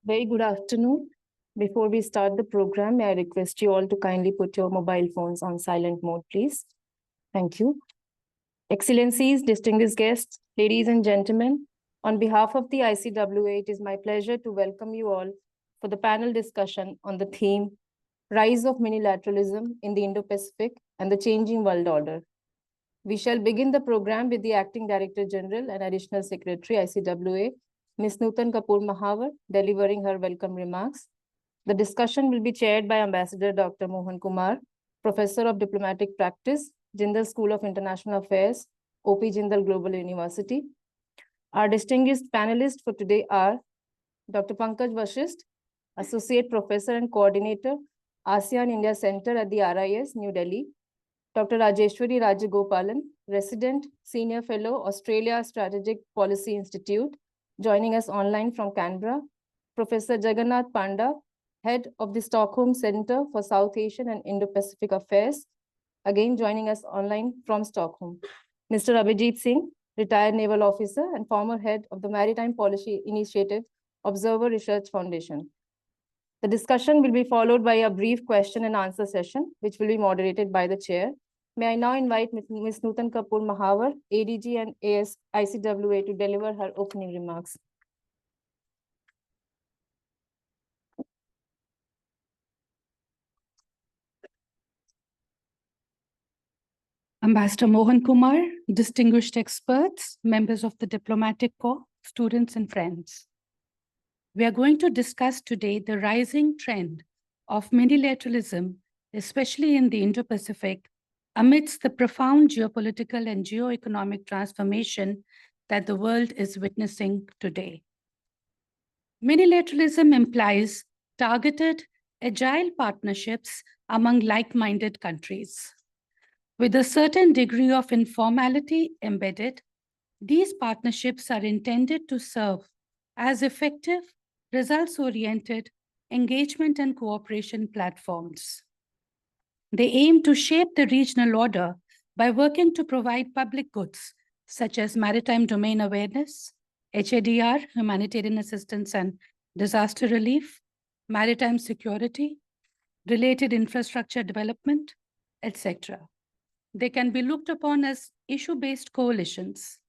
Very good afternoon. Before we start the program, may I request you all to kindly put your mobile phones on silent mode, please. Thank you. Excellencies, distinguished guests, ladies and gentlemen, on behalf of the ICWA, it is my pleasure to welcome you all for the panel discussion on the theme, Rise of Minilateralism in the Indo-Pacific and the Changing World Order. We shall begin the program with the Acting Director General and Additional Secretary, ICWA, Ms. Nutan Kapoor Mahawar, delivering her welcome remarks. The discussion will be chaired by Ambassador Dr. Mohan Kumar, Professor of Diplomatic Practice, Jindal School of International Affairs, OP Jindal Global University. Our distinguished panelists for today are Dr. Pankaj Vashisht, Associate Professor and Coordinator, ASEAN-India Center at the RIS, New Delhi. Dr. Rajeshwari Rajagopalan, Resident Senior Fellow, Australia Strategic Policy Institute, joining us online from Canberra. Professor Jagannath Panda, Head of the Stockholm Center for South Asian and Indo-Pacific Affairs, again joining us online from Stockholm. Mr. Abhijit Singh, retired naval officer and former head of the Maritime Policy Initiative Observer Research Foundation. The discussion will be followed by a brief question and answer session, which will be moderated by the chair. May I now invite Ms. Nutan Kapoor Mahawar, ADG and ICWA, to deliver her opening remarks. Ambassador Mohan Kumar, distinguished experts, members of the Diplomatic Corps, students and friends. We are going to discuss today the rising trend of minilateralism, especially in the Indo-Pacific, amidst the profound geopolitical and geo-economic transformation that the world is witnessing today. Minilateralism implies targeted, agile partnerships among like-minded countries. With a certain degree of informality embedded, these partnerships are intended to serve as effective, results-oriented engagement and cooperation platforms. They aim to shape the regional order by working to provide public goods, such as maritime domain awareness, HADR, humanitarian assistance and disaster relief, maritime security, related infrastructure development, etc. They can be looked upon as issue-based coalitions,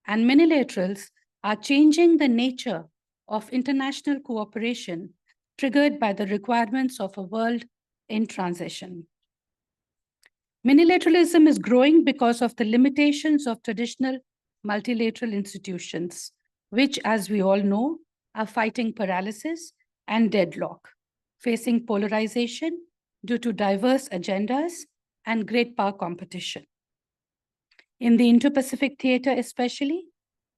and minilaterals are changing the nature of international cooperation triggered by the requirements of a world in transition. Minilateralism is growing because of the limitations of traditional multilateral institutions, which, as we all know, are fighting paralysis and deadlock, facing polarization due to diverse agendas and great power competition. In the Indo-Pacific theater especially,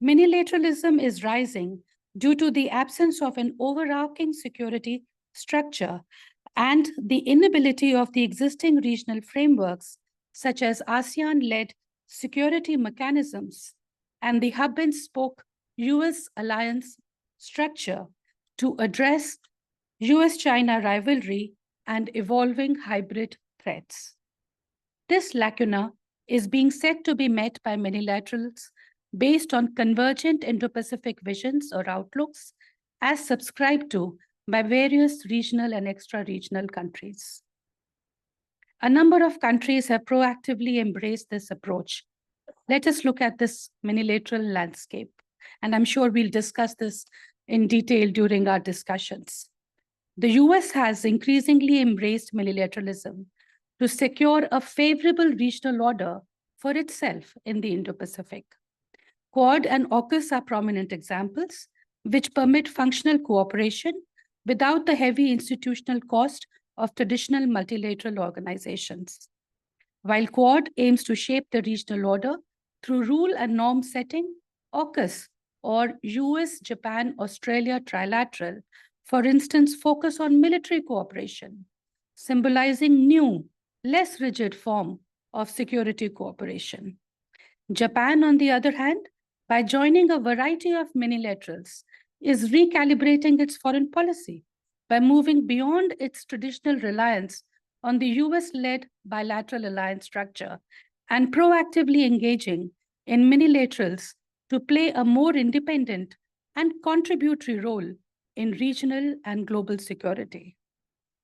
minilateralism is rising due to the absence of an overarching security structure and the inability of the existing regional frameworks, such as ASEAN-led security mechanisms and the hub-and-spoke US alliance structure, to address US-China rivalry and evolving hybrid threats. This lacuna is being said to be met by minilaterals based on convergent Indo-Pacific visions or outlooks as subscribed to by various regional and extra-regional countries. A number of countries have proactively embraced this approach. Let us look at this minilateral landscape, and I'm sure we'll discuss this in detail during our discussions. The US has increasingly embraced minilateralism to secure a favorable regional order for itself in the Indo-Pacific. Quad and AUKUS are prominent examples, which permit functional cooperation without the heavy institutional cost of traditional multilateral organizations. While Quad aims to shape the regional order through rule and norm setting, AUKUS, or US-Japan-Australia trilateral, for instance, focus on military cooperation, symbolizing new, less rigid form of security cooperation. Japan, on the other hand, by joining a variety of minilaterals, is recalibrating its foreign policy by moving beyond its traditional reliance on the US-led bilateral alliance structure and proactively engaging in minilaterals to play a more independent and contributory role in regional and global security.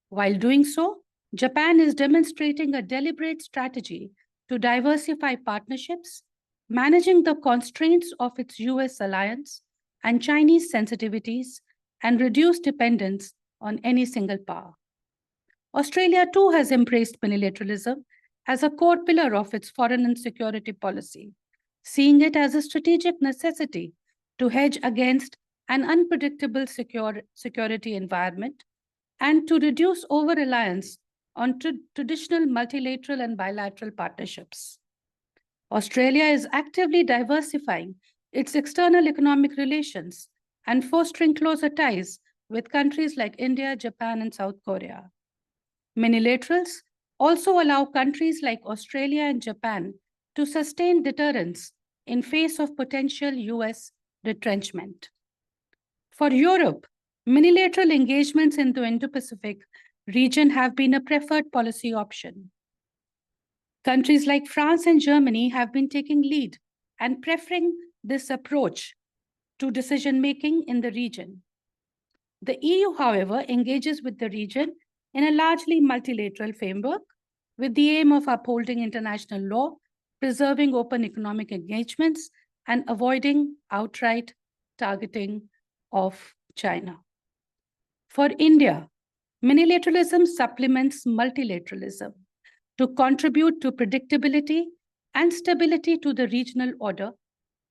While doing so, Japan is demonstrating a deliberate strategy to diversify partnerships, managing the constraints of its US alliance and Chinese sensitivities, and reduce dependence on any single power. Australia too has embraced minilateralism as a core pillar of its foreign and security policy, seeing it as a strategic necessity to hedge against an unpredictable security environment and to reduce over-reliance on traditional multilateral and bilateral partnerships. Australia is actively diversifying its external economic relations and fostering closer ties with countries like India, Japan, and South Korea. Minilaterals also allow countries like Australia and Japan to sustain deterrence in face of potential US retrenchment. For Europe, minilateral engagements in the Indo-Pacific region have been a preferred policy option. Countries like France and Germany have been taking lead and preferring this approach to decision-making in the region. The EU, however, engages with the region in a largely multilateral framework with the aim of upholding international law, preserving open economic engagements, and avoiding outright targeting of China. For India, minilateralism supplements multilateralism to contribute to predictability and stability to the regional order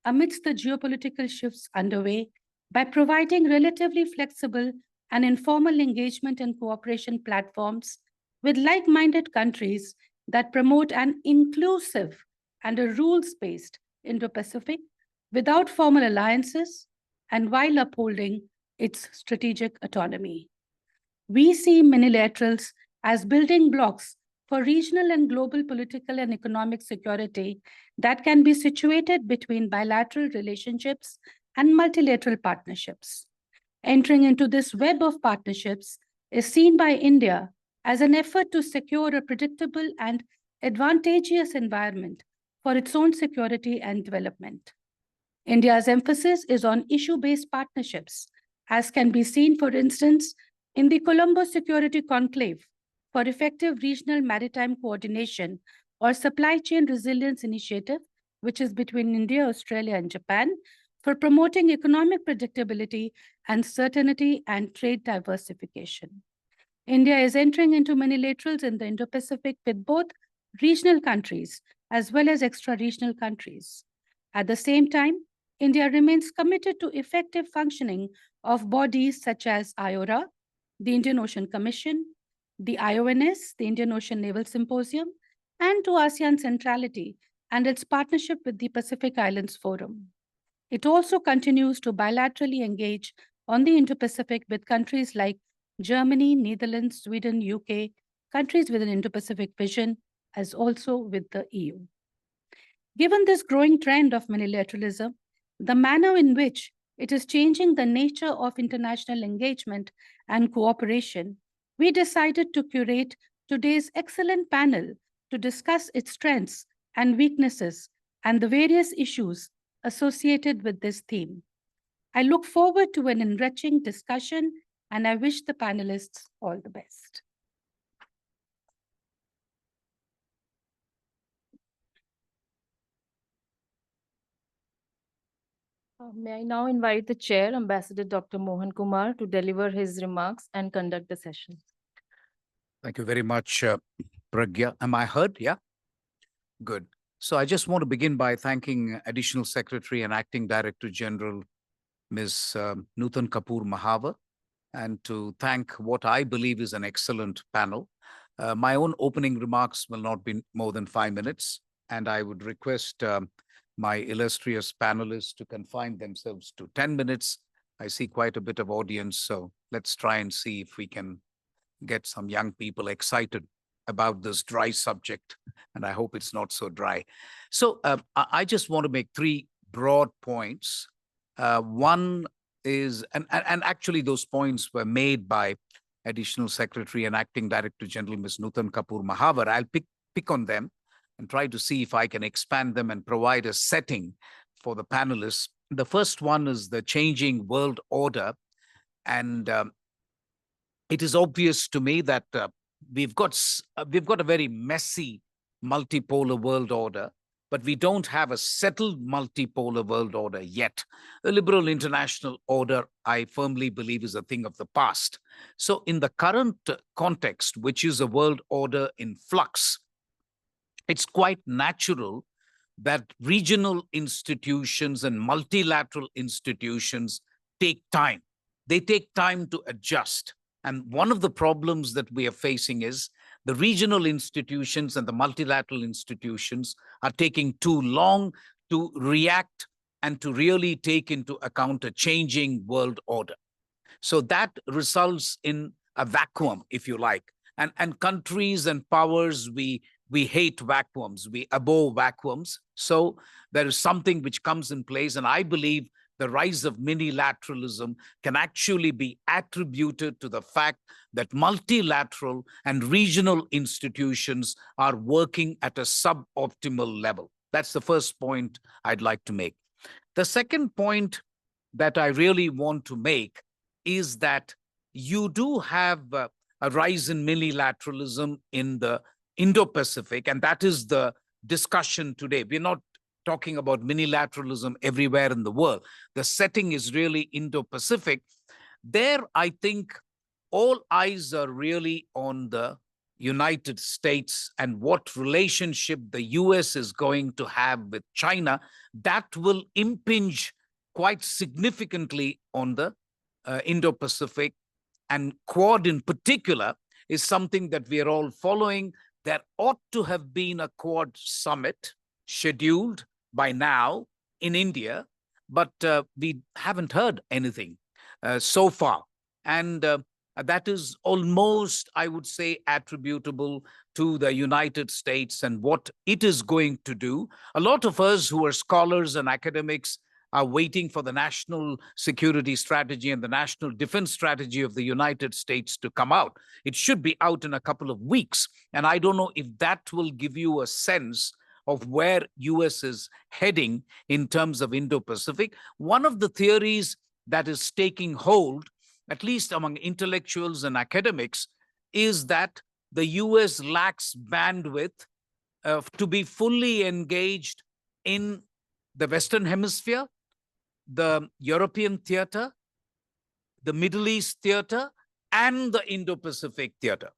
amidst the geopolitical shifts underway by providing relatively flexible and informal engagement and cooperation platforms with like-minded countries that promote an inclusive and a rules-based Indo-Pacific without formal alliances and while upholding its strategic autonomy. We see minilaterals as building blocks for regional and global political and economic security that can be situated between bilateral relationships and multilateral partnerships. Entering into this web of partnerships is seen by India as an effort to secure a predictable and advantageous environment for its own security and development. India's emphasis is on issue-based partnerships, as can be seen, for instance, in the Colombo Security Conclave for Effective Regional Maritime Coordination or Supply Chain Resilience Initiative, which is between India, Australia, and Japan, for promoting economic predictability and certainty and trade diversification. India is entering into minilaterals in the Indo-Pacific with both regional countries as well as extra-regional countries. At the same time, India remains committed to effective functioning of bodies such as IORA, the Indian Ocean Commission, the IONS, the Indian Ocean Naval Symposium, and to ASEAN centrality and its partnership with the Pacific Islands Forum. It also continues to bilaterally engage on the Indo-Pacific with countries like Germany, Netherlands, Sweden, UK, countries with an Indo-Pacific vision, as also with the EU. Given this growing trend of minilateralism, the manner in which it is changing the nature of international engagement and cooperation, we decided to curate today's excellent panel to discuss its strengths and weaknesses and the various issues associated with this theme. I look forward to an enriching discussion, and I wish the panelists all the best. May I now invite the chair, Ambassador Dr. Mohan Kumar, to deliver his remarks and conduct the session. Thank you very much, Pragya. Am I heard? Yeah? Good. So I just want to begin by thanking Additional Secretary and Acting Director General, Ms. Nutan Kapoor Mahawar, and to thank what I believe is an excellent panel. My own opening remarks will not be more than 5 minutes, and I would request my illustrious panelists to confine themselves to 10 minutes. I see quite a bit of audience, so let's try and see if we can get some young people excited about this dry subject, and I hope it's not so dry. So I just want to make 3 broad points. One is, and actually those points were made by Additional Secretary and Acting Director General Ms. Nutan Kapoor Mahawar. I'll pick on them and try to see if I can expand them and provide a setting for the panelists. The first one is the changing world order And it is obvious to me that we've got a very messy multipolar world order, but we don't have a settled multipolar world order yet. The liberal international order, I firmly believe, is a thing of the past. So in the current context, which is a world order in flux, it's quite natural that regional institutions and multilateral institutions take time. They take time to adjust. And one of the problems that we are facing is the regional institutions and the multilateral institutions are taking too long to react and to really take into account a changing world order. So that results in a vacuum, if you like. And countries and powers, we hate vacuums, we abhor vacuums. So there is something which comes in place, and I believe the rise of minilateralism can actually be attributed to the fact that multilateral and regional institutions are working at a suboptimal level. That's the first point I'd like to make. The second point that I really want to make is that you do have a rise in minilateralism in the Indo-Pacific, and that is the discussion today. We're not talking about minilateralism everywhere in the world. The setting is really Indo-Pacific. There, I think all eyes are really on the United States and what relationship the US is going to have with China. That will impinge quite significantly on the Indo-Pacific, and Quad in particular is something that we are all following. There ought to have been a Quad summit scheduled by now in India, but we haven't heard anything so far. And that is almost, I would say, attributable to the United States and what it is going to do. A lot of us who are scholars and academics are waiting for the national security strategy and the national defense strategy of the United States to come out. It should be out in a couple of weeks. And I don't know if that will give you a sense of where US is heading in terms of Indo-Pacific. One of the theories that is taking hold, at least among intellectuals and academics, is that the US lacks bandwidth to be fully engaged in the Western Hemisphere, the European theater, the Middle East theater, and the Indo-Pacific theater.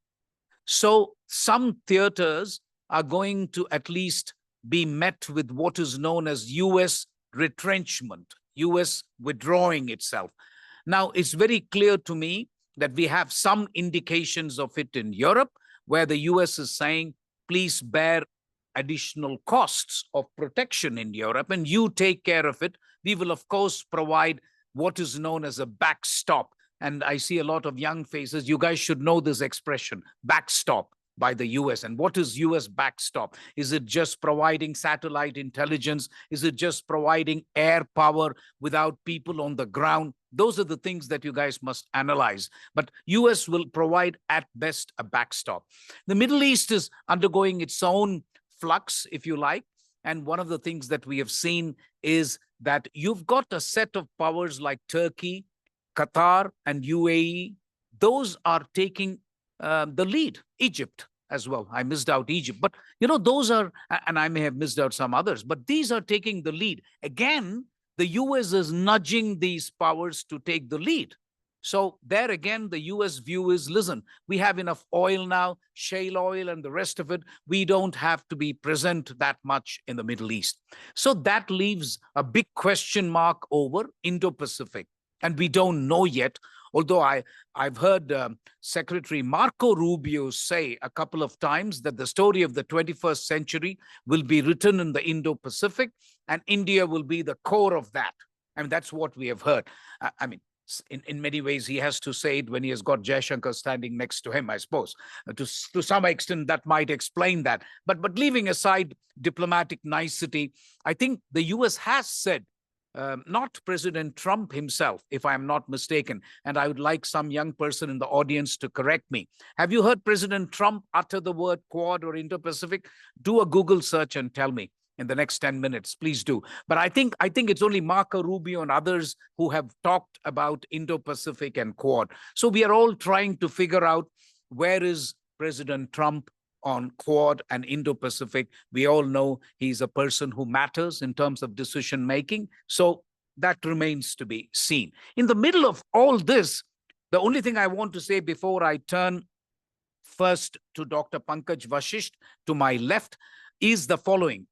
So some theaters are going to at least be met with what is known as US retrenchment, US withdrawing itself. Now, it's very clear to me that we have some indications of it in Europe, where the US is saying, please bear additional costs of protection in Europe, and you take care of it. We will, of course, provide what is known as a backstop. And I see a lot of young faces. You guys should know this expression, backstop, by the US. And what is US backstop? Is it just providing satellite intelligence? Is it just providing air power without people on the ground? Those are the things that you guys must analyze. But US will provide at best a backstop. The Middle East is undergoing its own flux, if you like. And one of the things that we have seen is that you've got a set of powers like Turkey, Qatar, and UAE. Those are taking the lead. Egypt as well. I missed out Egypt. But, you know, those are, and I may have missed out some others, but these are taking the lead. Again, the US is nudging these powers to take the lead. So there again, the US view is, listen, we have enough oil now, shale oil and the rest of it. We don't have to be present that much in the Middle East. So that leaves a big question mark over Indo-Pacific. And we don't know yet, although I've heard Secretary Marco Rubio say a couple of times that the story of the 21st century will be written in the Indo-Pacific, and India will be the core of that. And that's what we have heard. I mean, in many ways, he has to say it when he has got Jaishankar standing next to him, I suppose. To some extent, that might explain that. But leaving aside diplomatic nicety, I think the US has said, not President Trump himself, if I'm not mistaken, and I would like some young person in the audience to correct me. Have you heard President Trump utter the word Quad or Indo-Pacific? Do a Google search and tell me. in the next 10 minutes, please do. But I think it's only Marco Rubio and others who have talked about Indo-Pacific and Quad. So we are all trying to figure out where is President Trump on Quad and Indo-Pacific. We all know he's a person who matters in terms of decision making. So that remains to be seen. In the middle of all this, the only thing I want to say before I turn first to Dr. Pankaj Vashisht to my left is the following.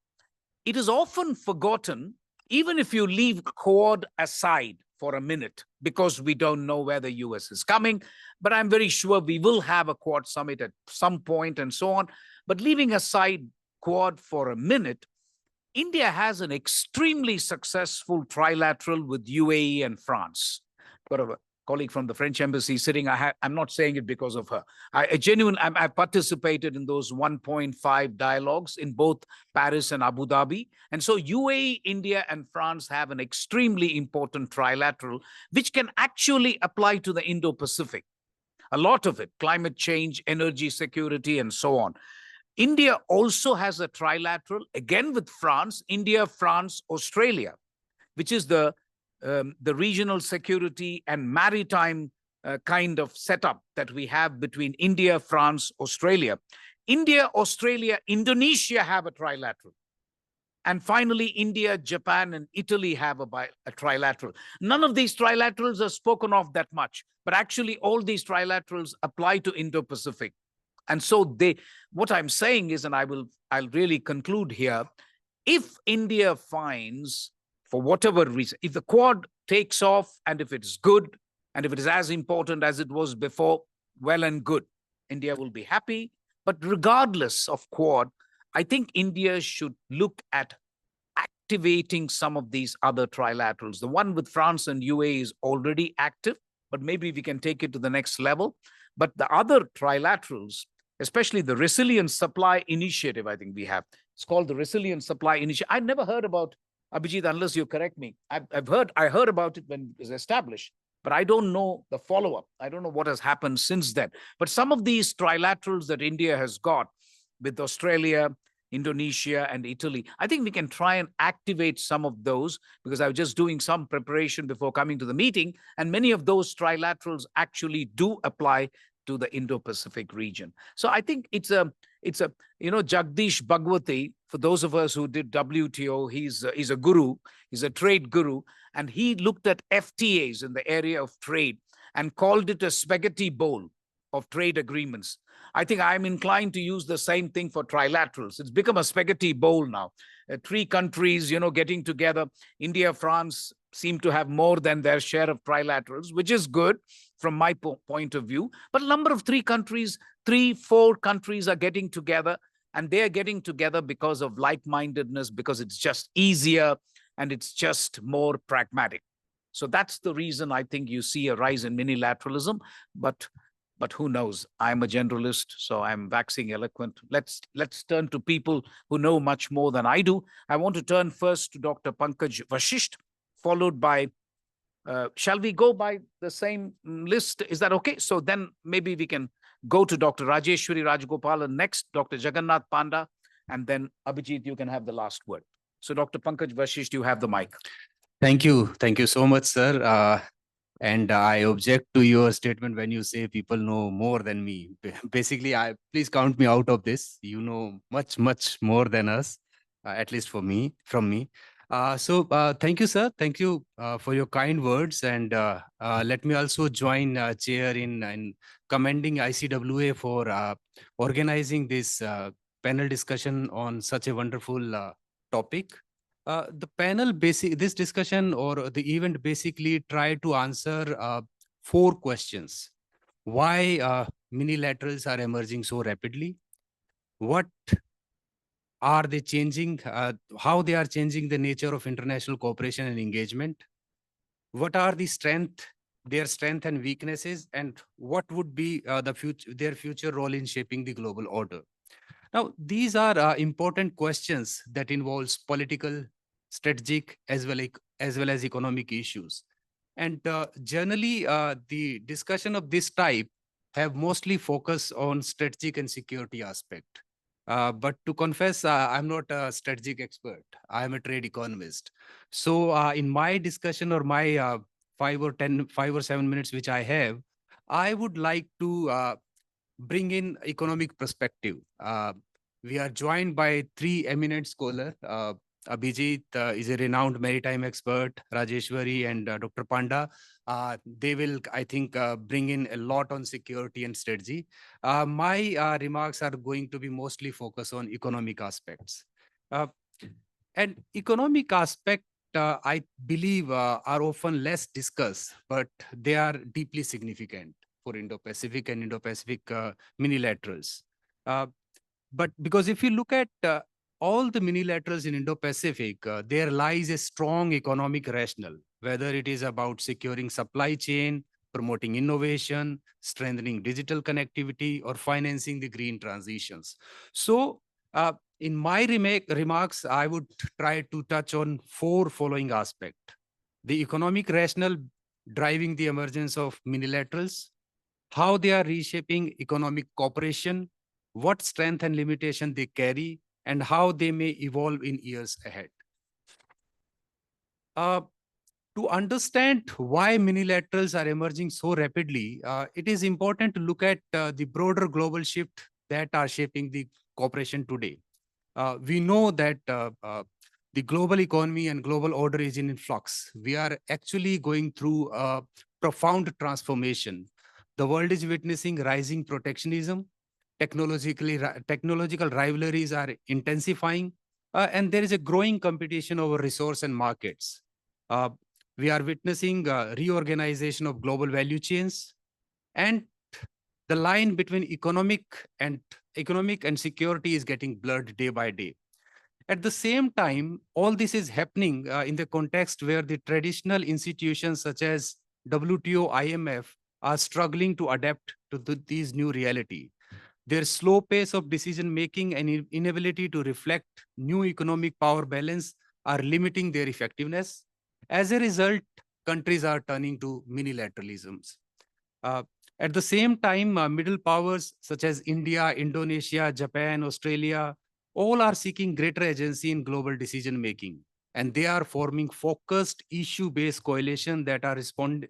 It is often forgotten, even if you leave Quad aside for a minute, because we don't know where the US is coming, but I'm very sure we will have a Quad summit at some point and so on. But leaving aside Quad for a minute, India has an extremely successful trilateral with UAE and France. Got a colleague from the French embassy sitting. I'm not saying it because of her. I participated in those 1.5 dialogues in both Paris and Abu Dhabi. And so UAE, India, and France have an extremely important trilateral, which can actually apply to the Indo-Pacific. A lot of it, climate change, energy security, and so on. India also has a trilateral, again with France, India, France, Australia, which is the regional security and maritime kind of setup that we have between India, France, Australia. India, Australia, Indonesia have a trilateral. And finally, India, Japan, and Italy have a trilateral. None of these trilaterals are spoken of that much, but actually all these trilaterals apply to Indo-Pacific. And so what I'm saying is, and I'll really conclude here, if India finds, for whatever reason, if the Quad takes off and if it's good, and if it is as important as it was before, well and good, India will be happy. But regardless of Quad, I think India should look at activating some of these other trilaterals. The one with France and UAE is already active, but maybe we can take it to the next level. But the other trilaterals, especially the Resilient Supply Initiative, I think we have. It's called the Resilient Supply Initiative. I'd never heard about, Abhijit, unless you correct me. I heard about it when it was established, but I don't know the follow-up. I don't know what has happened since then. But some of these trilaterals that India has got with Australia, Indonesia, and Italy, I think we can try and activate some of those, because I was just doing some preparation before coming to the meeting, and many of those trilaterals actually do apply to the Indo-Pacific region. So I think it's a Jagdish Bhagwati, for those of us who did WTO, he's a guru, he's a trade guru, and he looked at FTAs in the area of trade and called it a spaghetti bowl of trade agreements. I think I'm inclined to use the same thing for trilaterals. It's become a spaghetti bowl now. 3 countries, getting together. India, France seem to have more than their share of trilaterals, which is good from my point of view. But a number of 3 countries, 3-4 countries are getting together, and they're getting together because of like-mindedness, because it's just easier and it's just more pragmatic. So that's the reason I think you see a rise in minilateralism. But who knows? I'm a generalist, so I'm waxing eloquent. Let's turn to people who know much more than I do. I want to turn first to Dr. Pankaj Vashisht, followed by, shall we go by the same list? Is that okay? So then maybe we can go to Dr. Rajeshwari Rajagopalan next, Dr. Jagannath Panda, and then Abhijit, you can have the last word. So Dr. Pankaj Vashisht, you have the mic. Thank you. Thank you so much, sir. And I object to your statement when you say people know more than me. Basically, please count me out of this. You know much, much more than us, at least from me. So thank you, sir. Thank you for your kind words. And let me also join Chair in commending ICWA for organizing this panel discussion on such a wonderful topic. The panel this discussion or the event basically tried to answer 4 questions. Why minilaterals are emerging so rapidly? What are they changing? How they are changing the nature of international cooperation and engagement? What are their strength and weaknesses, and what would be their future role in shaping the global order? Now, these are important questions that involves political, strategic, as well as economic issues. And generally, the discussion of this type have mostly focused on strategic and security aspect. But to confess, I'm not a strategic expert. I'm a trade economist. So in my discussion or my 5 or 7 minutes which I have, I would like to bring in economic perspective. We are joined by three eminent scholars. Abhijit is a renowned maritime expert, Rajeshwari and Dr. Panda. They will, I think, bring in a lot on security and strategy. My remarks are going to be mostly focused on economic aspects. Uh, and economic aspect, I believe, are often less discussed, but they are deeply significant for Indo-Pacific and Indo-Pacific minilaterals. But because if you look at all the minilaterals in Indo-Pacific, there lies a strong economic rationale, whether it is about securing supply chain, promoting innovation, strengthening digital connectivity, or financing the green transitions. So in my remarks, I would try to touch on four following aspects. The economic rationale driving the emergence of minilaterals, how they are reshaping economic cooperation, what strength and limitation they carry, and how they may evolve in years ahead. To understand why minilaterals are emerging so rapidly, it is important to look at the broader global shift that are shaping the cooperation today. We know that the global economy and global order is in flux. We are actually going through a profound transformation. The world is witnessing rising protectionism. Technological rivalries are intensifying, and there is a growing competition over resource and markets. We are witnessing reorganization of global value chains, and the line between economic and security is getting blurred day by day. At the same time, all this is happening in the context where the traditional institutions such as WTO, IMF are struggling to adapt to these new reality. Their slow pace of decision making and inability to reflect new economic power balance are limiting their effectiveness. As a result, countries are turning to minilateralisms. Uh, at the same time, middle powers such as India, Indonesia, Japan, Australia, all are seeking greater agency in global decision making. And they are forming focused issue-based coalition that can respond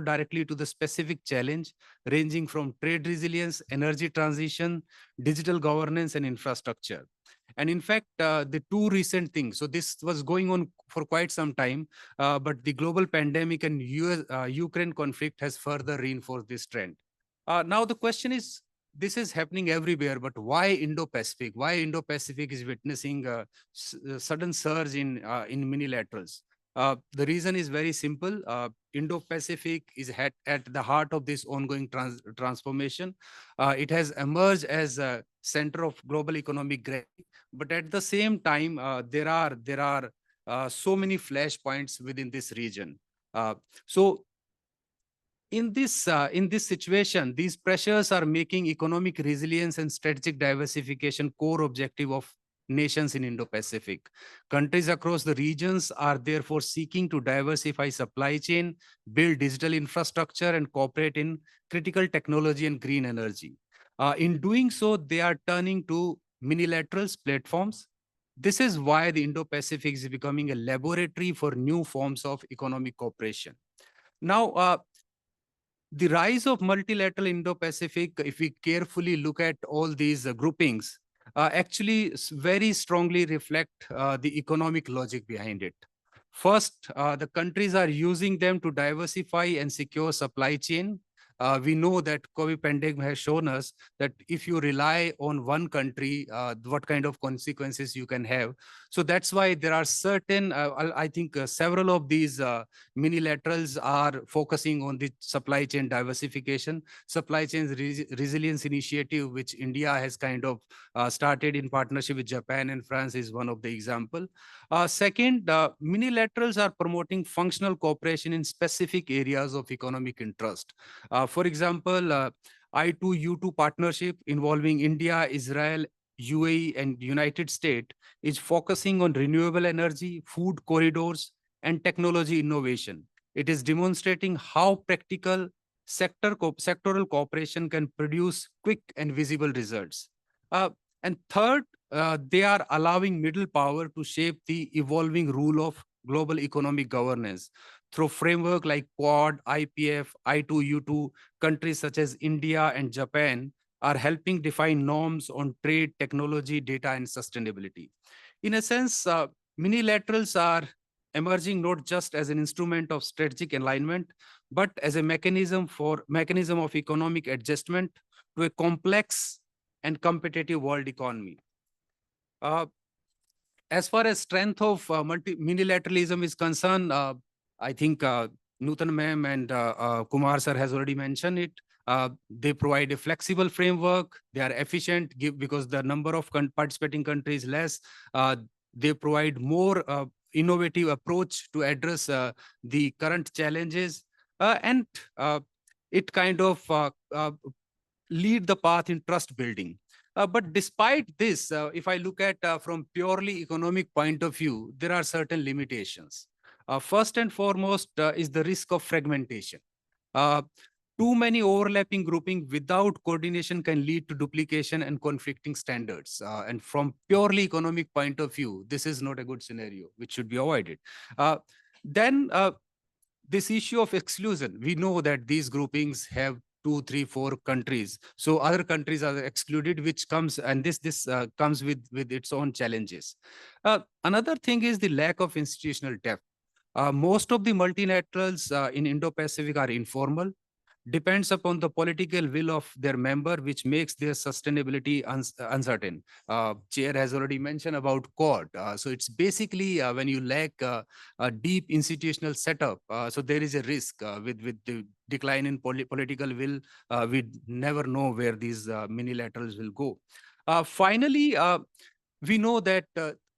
directly to the specific challenge, ranging from trade resilience, energy transition, digital governance, and infrastructure. And in fact, the two recent things, so this was going on for quite some time, but the global pandemic and Ukraine conflict has further reinforced this trend. Now the question is, this is happening everywhere, but why Indo-Pacific? Why Indo-Pacific is witnessing a sudden surge in minilaterals? The reason is very simple. Indo-Pacific is at the heart of this ongoing transformation. It has emerged as a center of global economic gravity, but at the same time, there are so many flashpoints within this region. So in this situation, these pressures are making economic resilience and strategic diversification core objective of nations in Indo-Pacific. Countries across the regions are therefore seeking to diversify supply chain, build digital infrastructure, and cooperate in critical technology and green energy. In doing so, they are turning to minilaterals platforms. This is why the Indo-Pacific is becoming a laboratory for new forms of economic cooperation. Now, the rise of multilateral Indo-Pacific, if we carefully look at all these groupings, actually very strongly reflect the economic logic behind it. First, the countries are using them to diversify and secure supply chain. We know that COVID pandemic has shown us that if you rely on one country, what kind of consequences you can have. So that's why there are certain, I think several of these minilaterals are focusing on the supply chain diversification, supply chain resilience initiative, which India has kind of started in partnership with Japan and France is one of the example. Second, minilaterals are promoting functional cooperation in specific areas of economic interest. For example, I2U2 partnership involving India, Israel, UAE, and United States is focusing on renewable energy, food corridors, and technology innovation. It is demonstrating how practical sectoral cooperation can produce quick and visible results. And third, they are allowing middle power to shape the evolving rule of global economic governance through framework like Quad, IPF, I2U2. Countries such as India and Japan are helping define norms on trade, technology, data, and sustainability. In a sense, minilaterals are emerging not just as an instrument of strategic alignment, but as a mechanism of economic adjustment to a complex and competitive world economy. As far as strength of minilateralism is concerned, I think Nutan ma'am and Kumar sir has already mentioned it. They provide a flexible framework. They are efficient because the number of participating countries is less. They provide more innovative approach to address the current challenges, and it kind of lead the path in trust building. But despite this, if I look at from purely economic point of view, there are certain limitations. First and foremost is the risk of fragmentation. Too many overlapping grouping without coordination can lead to duplication and conflicting standards. And from purely economic point of view, this is not a good scenario, which should be avoided. Then this issue of exclusion, we know that these groupings have 2, 3, 4 countries. So other countries are excluded, which comes, and this comes with its own challenges. Another thing is the lack of institutional depth. Most of the multilaterals in Indo-Pacific are informal, depends upon the political will of their member, which makes their sustainability uncertain. Chair has already mentioned about Quad. So it's basically when you lack a deep institutional setup, so there is a risk with the decline in political will. We never know where these minilaterals will go. Finally, we know that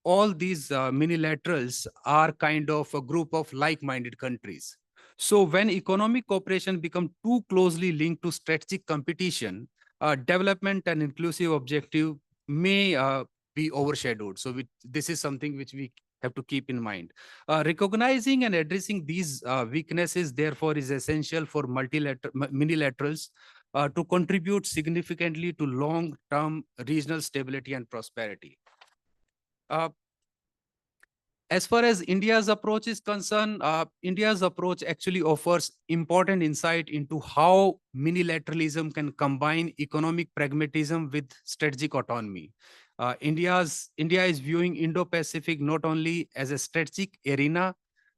all these minilaterals are kind of a group of like-minded countries. So when economic cooperation becomes too closely linked to strategic competition, development and inclusive objective may be overshadowed. So this is something which we have to keep in mind. Recognizing and addressing these weaknesses, therefore, is essential for minilaterals to contribute significantly to long-term regional stability and prosperity. As far as India's approach is concerned, India's approach actually offers important insight into how minilateralism can combine economic pragmatism with strategic autonomy. India is viewing Indo-Pacific not only as a strategic arena,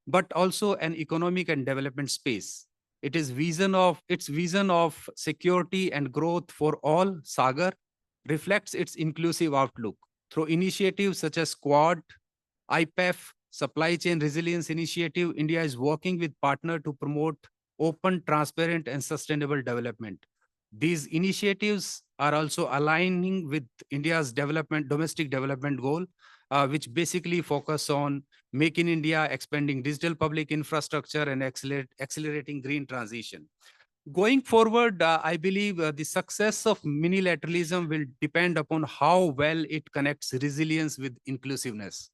but also an economic and development space. Its vision of security and growth for all, Sagar, reflects its inclusive outlook through initiatives such as Quad, IPEF, Supply Chain Resilience Initiative. India is working with partners to promote open, transparent, and sustainable development. These initiatives are also aligning with India's domestic development goal, which basically focus on making India, expanding digital public infrastructure, and accelerating green transition. Going forward, I believe the success of minilateralism will depend upon how well it connects resilience with inclusiveness.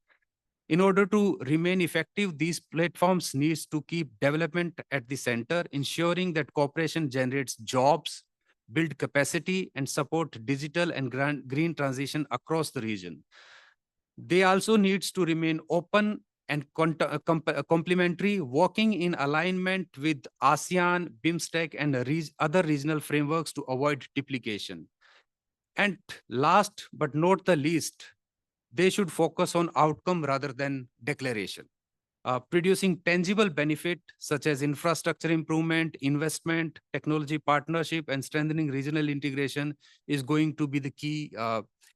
In order to remain effective, these platforms need to keep development at the center, ensuring that cooperation generates jobs, build capacity, and support digital and green transition across the region. They also need to remain open and complementary, working in alignment with ASEAN, BIMSTEC, and other regional frameworks to avoid duplication. And last but not the least, they should focus on outcome rather than declaration. Producing tangible benefit such as infrastructure improvement, investment, technology partnership, and strengthening regional integration is going to be the key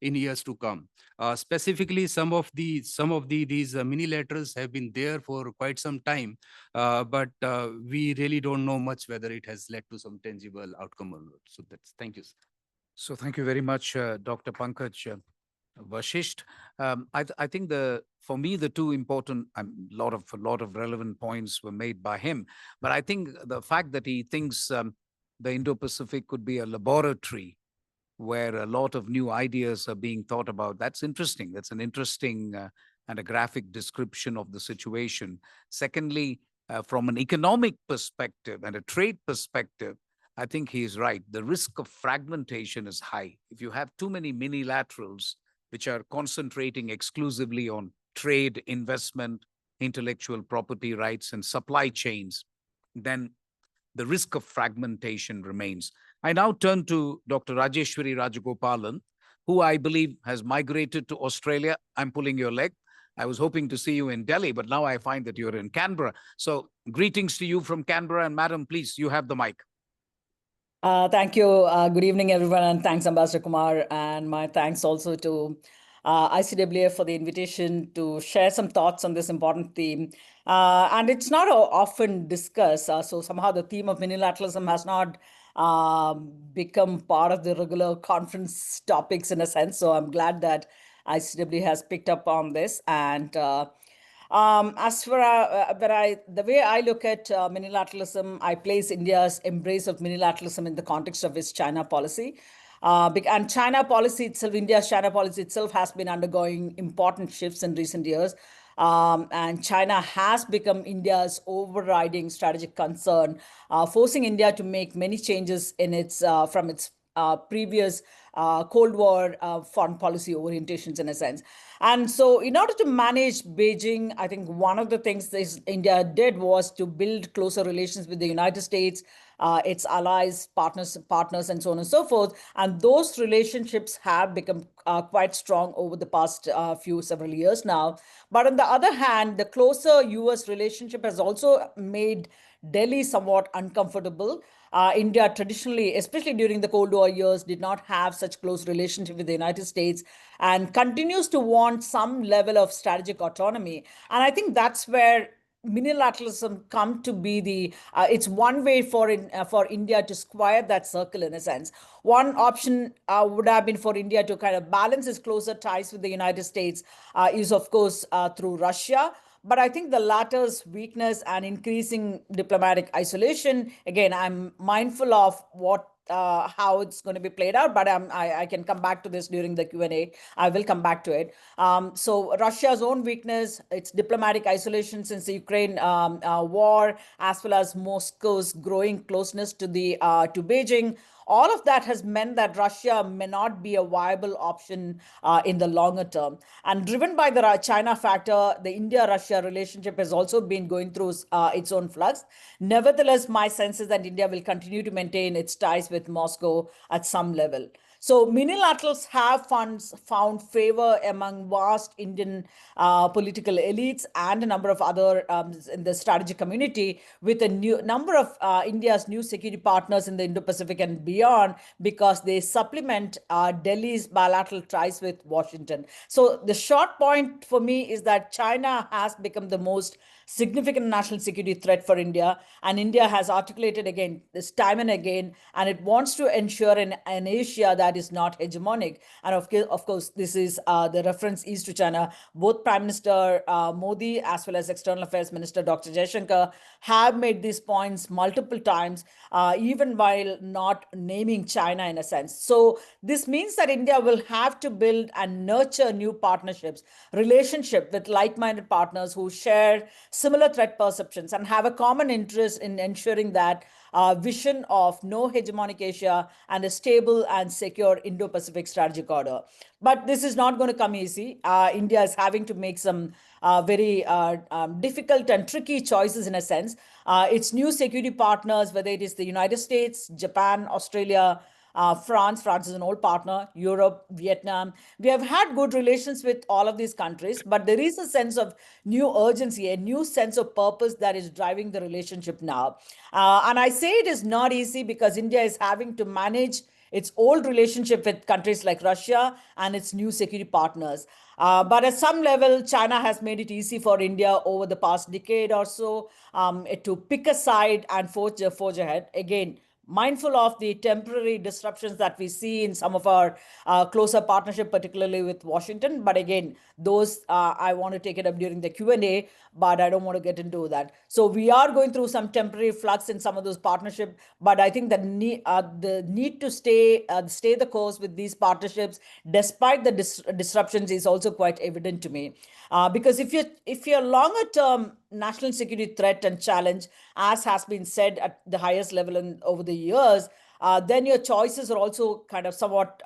in years to come. Specifically, some of these minilaterals have been there for quite some time, but we really don't know much whether it has led to some tangible outcome or not. So thank you. So thank you very much, Dr. Pankaj Vashisht. I think for me, the two important, a lot of relevant points were made by him. But I think the fact that he thinks the Indo-Pacific could be a laboratory where a lot of new ideas are being thought about, that's interesting. That's an interesting and a graphic description of the situation. Secondly, from an economic perspective and a trade perspective, I think he is right. The risk of fragmentation is high. If you have too many minilaterals, which are concentrating exclusively on trade, investment, intellectual property rights, and supply chains, then the risk of fragmentation remains. I now turn to Dr. Rajeshwari Rajagopalan, who I believe has migrated to Australia. I'm pulling your leg. I was hoping to see you in Delhi, but now I find that you're in Canberra. So greetings to you from Canberra. And madam, please, you have the mic. Thank you. Good evening, everyone. And thanks, Ambassador Kumar. And my thanks also to ICWF for the invitation to share some thoughts on this important theme. And it's not often discussed. So somehow the theme of minilateralism has not become part of the regular conference topics in a sense. So I'm glad that ICW has picked up on this. And as for the way I look at minilateralism, I place India's embrace of minilateralism in the context of its China policy. And China policy itself, India's China policy itself has been undergoing important shifts in recent years. And China has become India's overriding strategic concern, forcing India to make many changes in its from its previous Cold War foreign policy orientations in a sense. And so in order to manage Beijing, I think one of the things that India did was to build closer relations with the United States, its allies, partners, and so on and so forth. And those relationships have become quite strong over the past several years now. But on the other hand, the closer US relationship has also made Delhi somewhat uncomfortable. India traditionally, especially during the Cold War years, did not have such close relationship with the United States and continues to want some level of strategic autonomy. And I think that's where minilateralism come to be it's one way for India to square that circle in a sense. One option would have been for India to kind of balance its closer ties with the United States is of course through Russia. But I think the latter's weakness and increasing diplomatic isolation, again, I'm mindful of how it's going to be played out, but I can come back to this during the Q&A. I will come back to it. So Russia's own weakness, its diplomatic isolation since the Ukraine war, as well as Moscow's growing closeness to Beijing, all of that has meant that Russia may not be a viable option in the longer term. And driven by the China factor, the India-Russia relationship has also been going through its own flux. Nevertheless, my sense is that India will continue to maintain its ties with Moscow at some level. So minilaterals have found favor among vast Indian political elites and a number of other in the strategic community, with a number of India's new security partners in the Indo-Pacific and beyond, because they supplement Delhi's bilateral ties with Washington. So the short point for me is that China has become the most significant national security threat for India, and India has articulated again this time and again, and it wants to ensure an Asia that is not hegemonic. And of course, this is the reference is to China. Both Prime Minister Modi as well as External Affairs Minister Dr. Jaishankar have made these points multiple times, even while not naming China in a sense. So this means that India will have to build and nurture new partnerships, relationship with like-minded partners who share similar threat perceptions and have a common interest in ensuring that vision of no hegemonic Asia and a stable and secure Indo-Pacific strategic order. But this is not going to come easy. India is having to make some very difficult and tricky choices in a sense. Its new security partners, whether it is the United States, Japan, Australia, France is an old partner, Europe, Vietnam. We have had good relations with all of these countries, but there is a sense of new urgency, a new sense of purpose that is driving the relationship now. And I say it is not easy because India is having to manage its old relationship with countries like Russia and its new security partners. But at some level, China has made it easy for India over the past decade or so to pick a side and forge ahead. Again, mindful of the temporary disruptions that we see in some of our closer partnership, particularly with Washington. But again, those I want to take it up during the Q&A, but I don't want to get into that. So we are going through some temporary flux in some of those partnerships, but I think the need to stay the course with these partnerships, despite the disruptions, is also quite evident to me. Because if your longer term national security threat and challenge, as has been said at the highest level over the years, then your choices are also kind of somewhat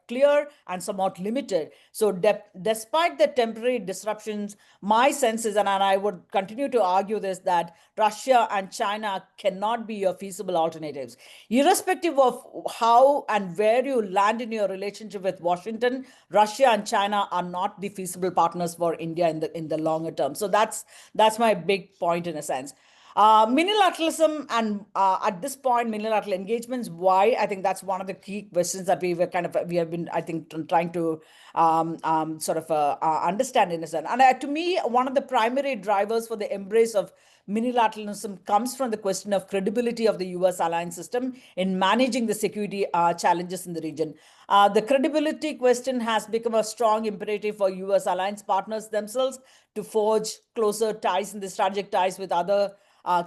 clear and somewhat limited. So despite the temporary disruptions, my sense is, and I would continue to argue this, that Russia and China cannot be your feasible alternatives. Irrespective of how and where you land in your relationship with Washington, Russia and China are not the feasible partners for India in the longer term. So that's my big point in a sense. Minilateralism and at this point, minilateral engagements, why? I think that's one of the key questions that we have been, I think, trying to understand in a sense. And to me, one of the primary drivers for the embrace of minilateralism comes from the question of credibility of the US alliance system in managing the security challenges in the region. The credibility question has become a strong imperative for US alliance partners themselves to forge closer ties in the strategic ties with other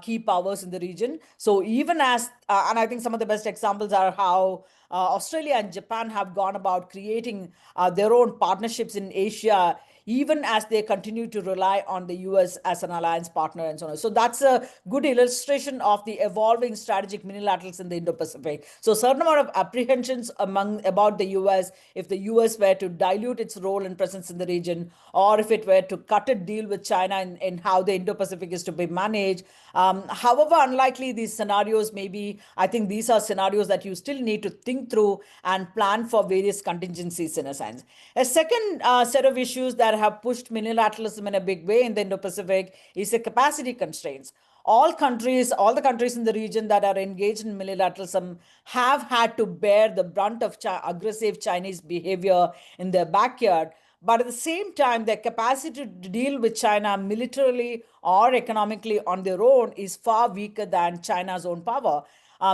key powers in the region. So even as, and I think some of the best examples are how Australia and Japan have gone about creating their own partnerships in Asia, even as they continue to rely on the US as an alliance partner and so on. So that's a good illustration of the evolving strategic minilaterals in the Indo-Pacific. So a certain amount of apprehensions about the US, if the US were to dilute its role and presence in the region, or if it were to cut a deal with China in how the Indo-Pacific is to be managed. However unlikely these scenarios may be, I think these are scenarios that you still need to think through and plan for various contingencies in a sense. A second set of issues that have pushed minilateralism in a big way in the Indo-Pacific is the capacity constraints. All the countries in the region that are engaged in minilateralism have had to bear the brunt of aggressive Chinese behavior in their backyard. But at the same time, their capacity to deal with China militarily or economically on their own is far weaker than China's own power.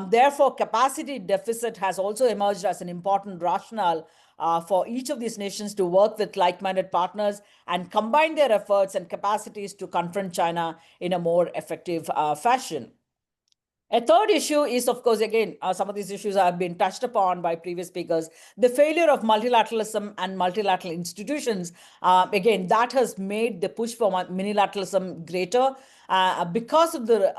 Therefore, capacity deficit has also emerged as an important rationale for each of these nations to work with like-minded partners and combine their efforts and capacities to confront China in a more effective fashion. A third issue is, of course, again, some of these issues have been touched upon by previous speakers, the failure of multilateralism and multilateral institutions. Again, that has made the push for minilateralism greater because of the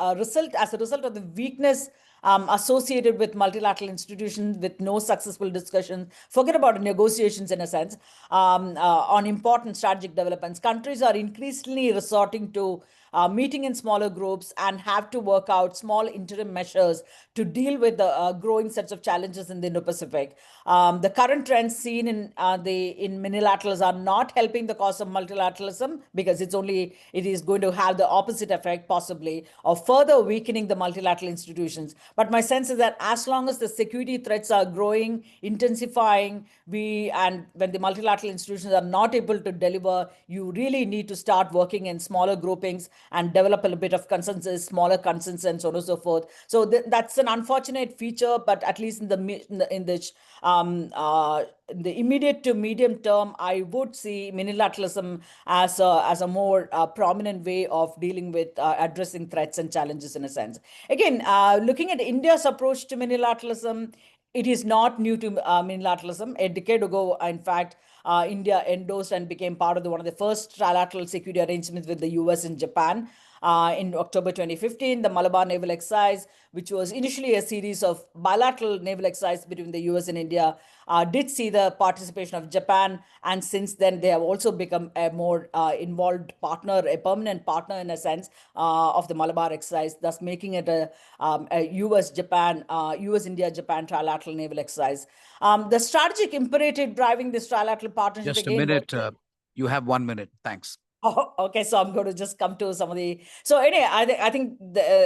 as a result of the weakness associated with multilateral institutions with no successful discussions, forget about negotiations in a sense, on important strategic developments. Countries are increasingly resorting to meeting in smaller groups and have to work out small interim measures to deal with the growing sets of challenges in the Indo-Pacific. The current trends seen in minilaterals are not helping the cause of multilateralism because it is going to have the opposite effect possibly of further weakening the multilateral institutions. But my sense is that as long as the security threats are growing, intensifying, and when the multilateral institutions are not able to deliver, you really need to start working in smaller groupings and develop a bit of consensus, smaller consensus, and so on and so forth. So that's an unfortunate feature, but at least in the immediate to medium term, I would see minilateralism as a more prominent way of dealing with addressing threats and challenges in a sense. Again, looking at India's approach to minilateralism, it is not new to minilateralism. A decade ago, in fact, India endorsed and became part of one of the first trilateral security arrangements with the US and Japan. In October 2015, the Malabar naval exercise, which was initially a series of bilateral naval exercises between the US and India, did see the participation of Japan. And since then, they have also become a more involved partner, a permanent partner in a sense, of the Malabar exercise, thus making it a US-India-Japan trilateral naval exercise. The strategic imperative driving this trilateral partnership. Just a minute. You have 1 minute. Thanks. Oh, okay, so I'm going to just come to some of the. So anyway, I think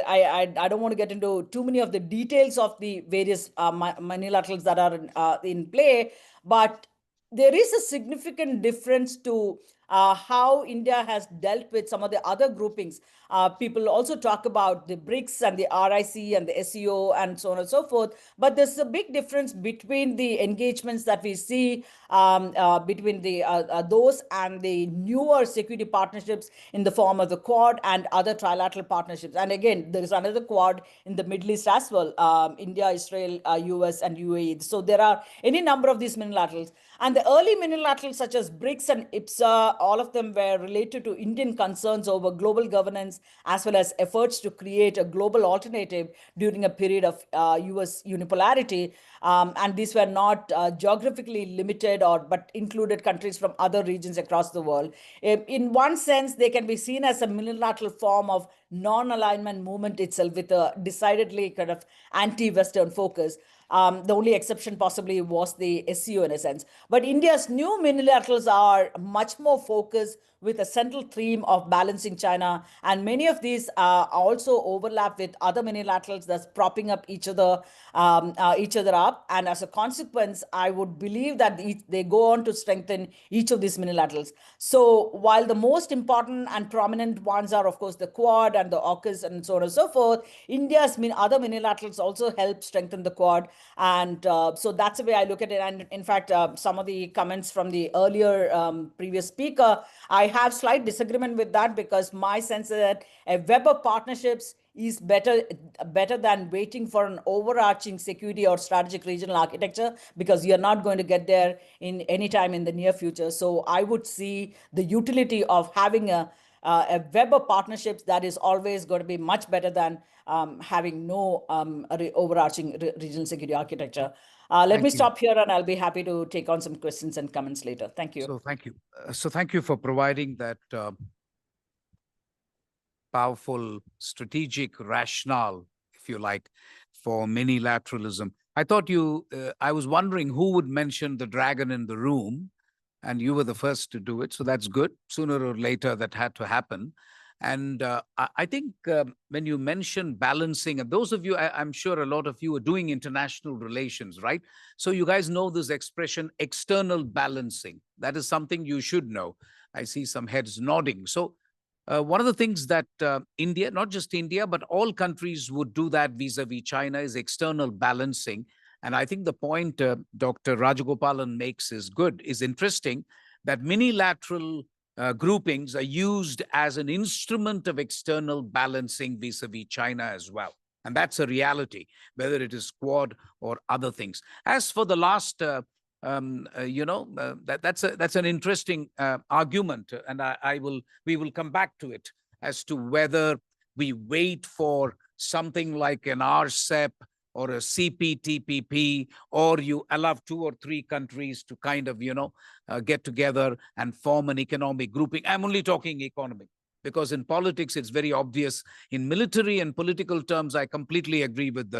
I don't want to get into too many of the details of the various minilaterals that are in play, but there is a significant difference to how India has dealt with some of the other groupings. People also talk about the BRICS and the RIC and the SEO and so on and so forth. But there's a big difference between the engagements that we see between those and the newer security partnerships in the form of the Quad and other trilateral partnerships. And again, there is another Quad in the Middle East as well, India, Israel, US, and UAE. So there are any number of these minilaterals. And the early minilaterals such as BRICS and IPSA all of them were related to Indian concerns over global governance, as well as efforts to create a global alternative during a period of US unipolarity. And these were not geographically limited, but included countries from other regions across the world. In one sense, they can be seen as a minilateral form of non-alignment movement itself, with a decidedly kind of anti-Western focus. The only exception possibly was the SCO in a sense. But India's new minilaterals are much more focused, with a central theme of balancing China. And many of these also overlap with other minilaterals that's propping up each other up. And as a consequence, I would believe that they go on to strengthen each of these minilaterals. So while the most important and prominent ones are, of course, the Quad and the AUKUS and so on and so forth, India's other minilaterals also help strengthen the Quad. And so that's the way I look at it. And in fact, some of the comments from the earlier previous speaker, I have slight disagreement with that, because my sense is that a web of partnerships is better than waiting for an overarching security or strategic regional architecture, because you're not going to get there in any time in the near future. So I would see the utility of having a web of partnerships that is always going to be much better than having no overarching regional security architecture. Let me stop here, and I'll be happy to take on some questions and comments later. Thank you. So thank you. So thank you for providing that powerful strategic rationale, if you like, for minilateralism. I thought I was wondering who would mention the dragon in the room, and you were the first to do it. So that's good. Sooner or later, that had to happen. And I think when you mention balancing, and those of you, I'm sure a lot of you are doing international relations, right? So you guys know this expression, external balancing. That is something you should know. I see some heads nodding. So one of the things that India, not just India, but all countries would do that vis-a-vis China is external balancing. And I think the point Dr. Rajagopalan makes is good, is interesting, that minilateral groupings are used as an instrument of external balancing vis-a-vis China as well. And that's a reality, whether it is Quad or other things. As for the last, that's an interesting argument, and we will come back to it as to whether we wait for something like an RCEP or a CPTPP, or you allow 2 or 3 countries to kind of, get together and form an economic grouping. I'm only talking economic, because in politics, it's very obvious. In military and political terms, I completely agree with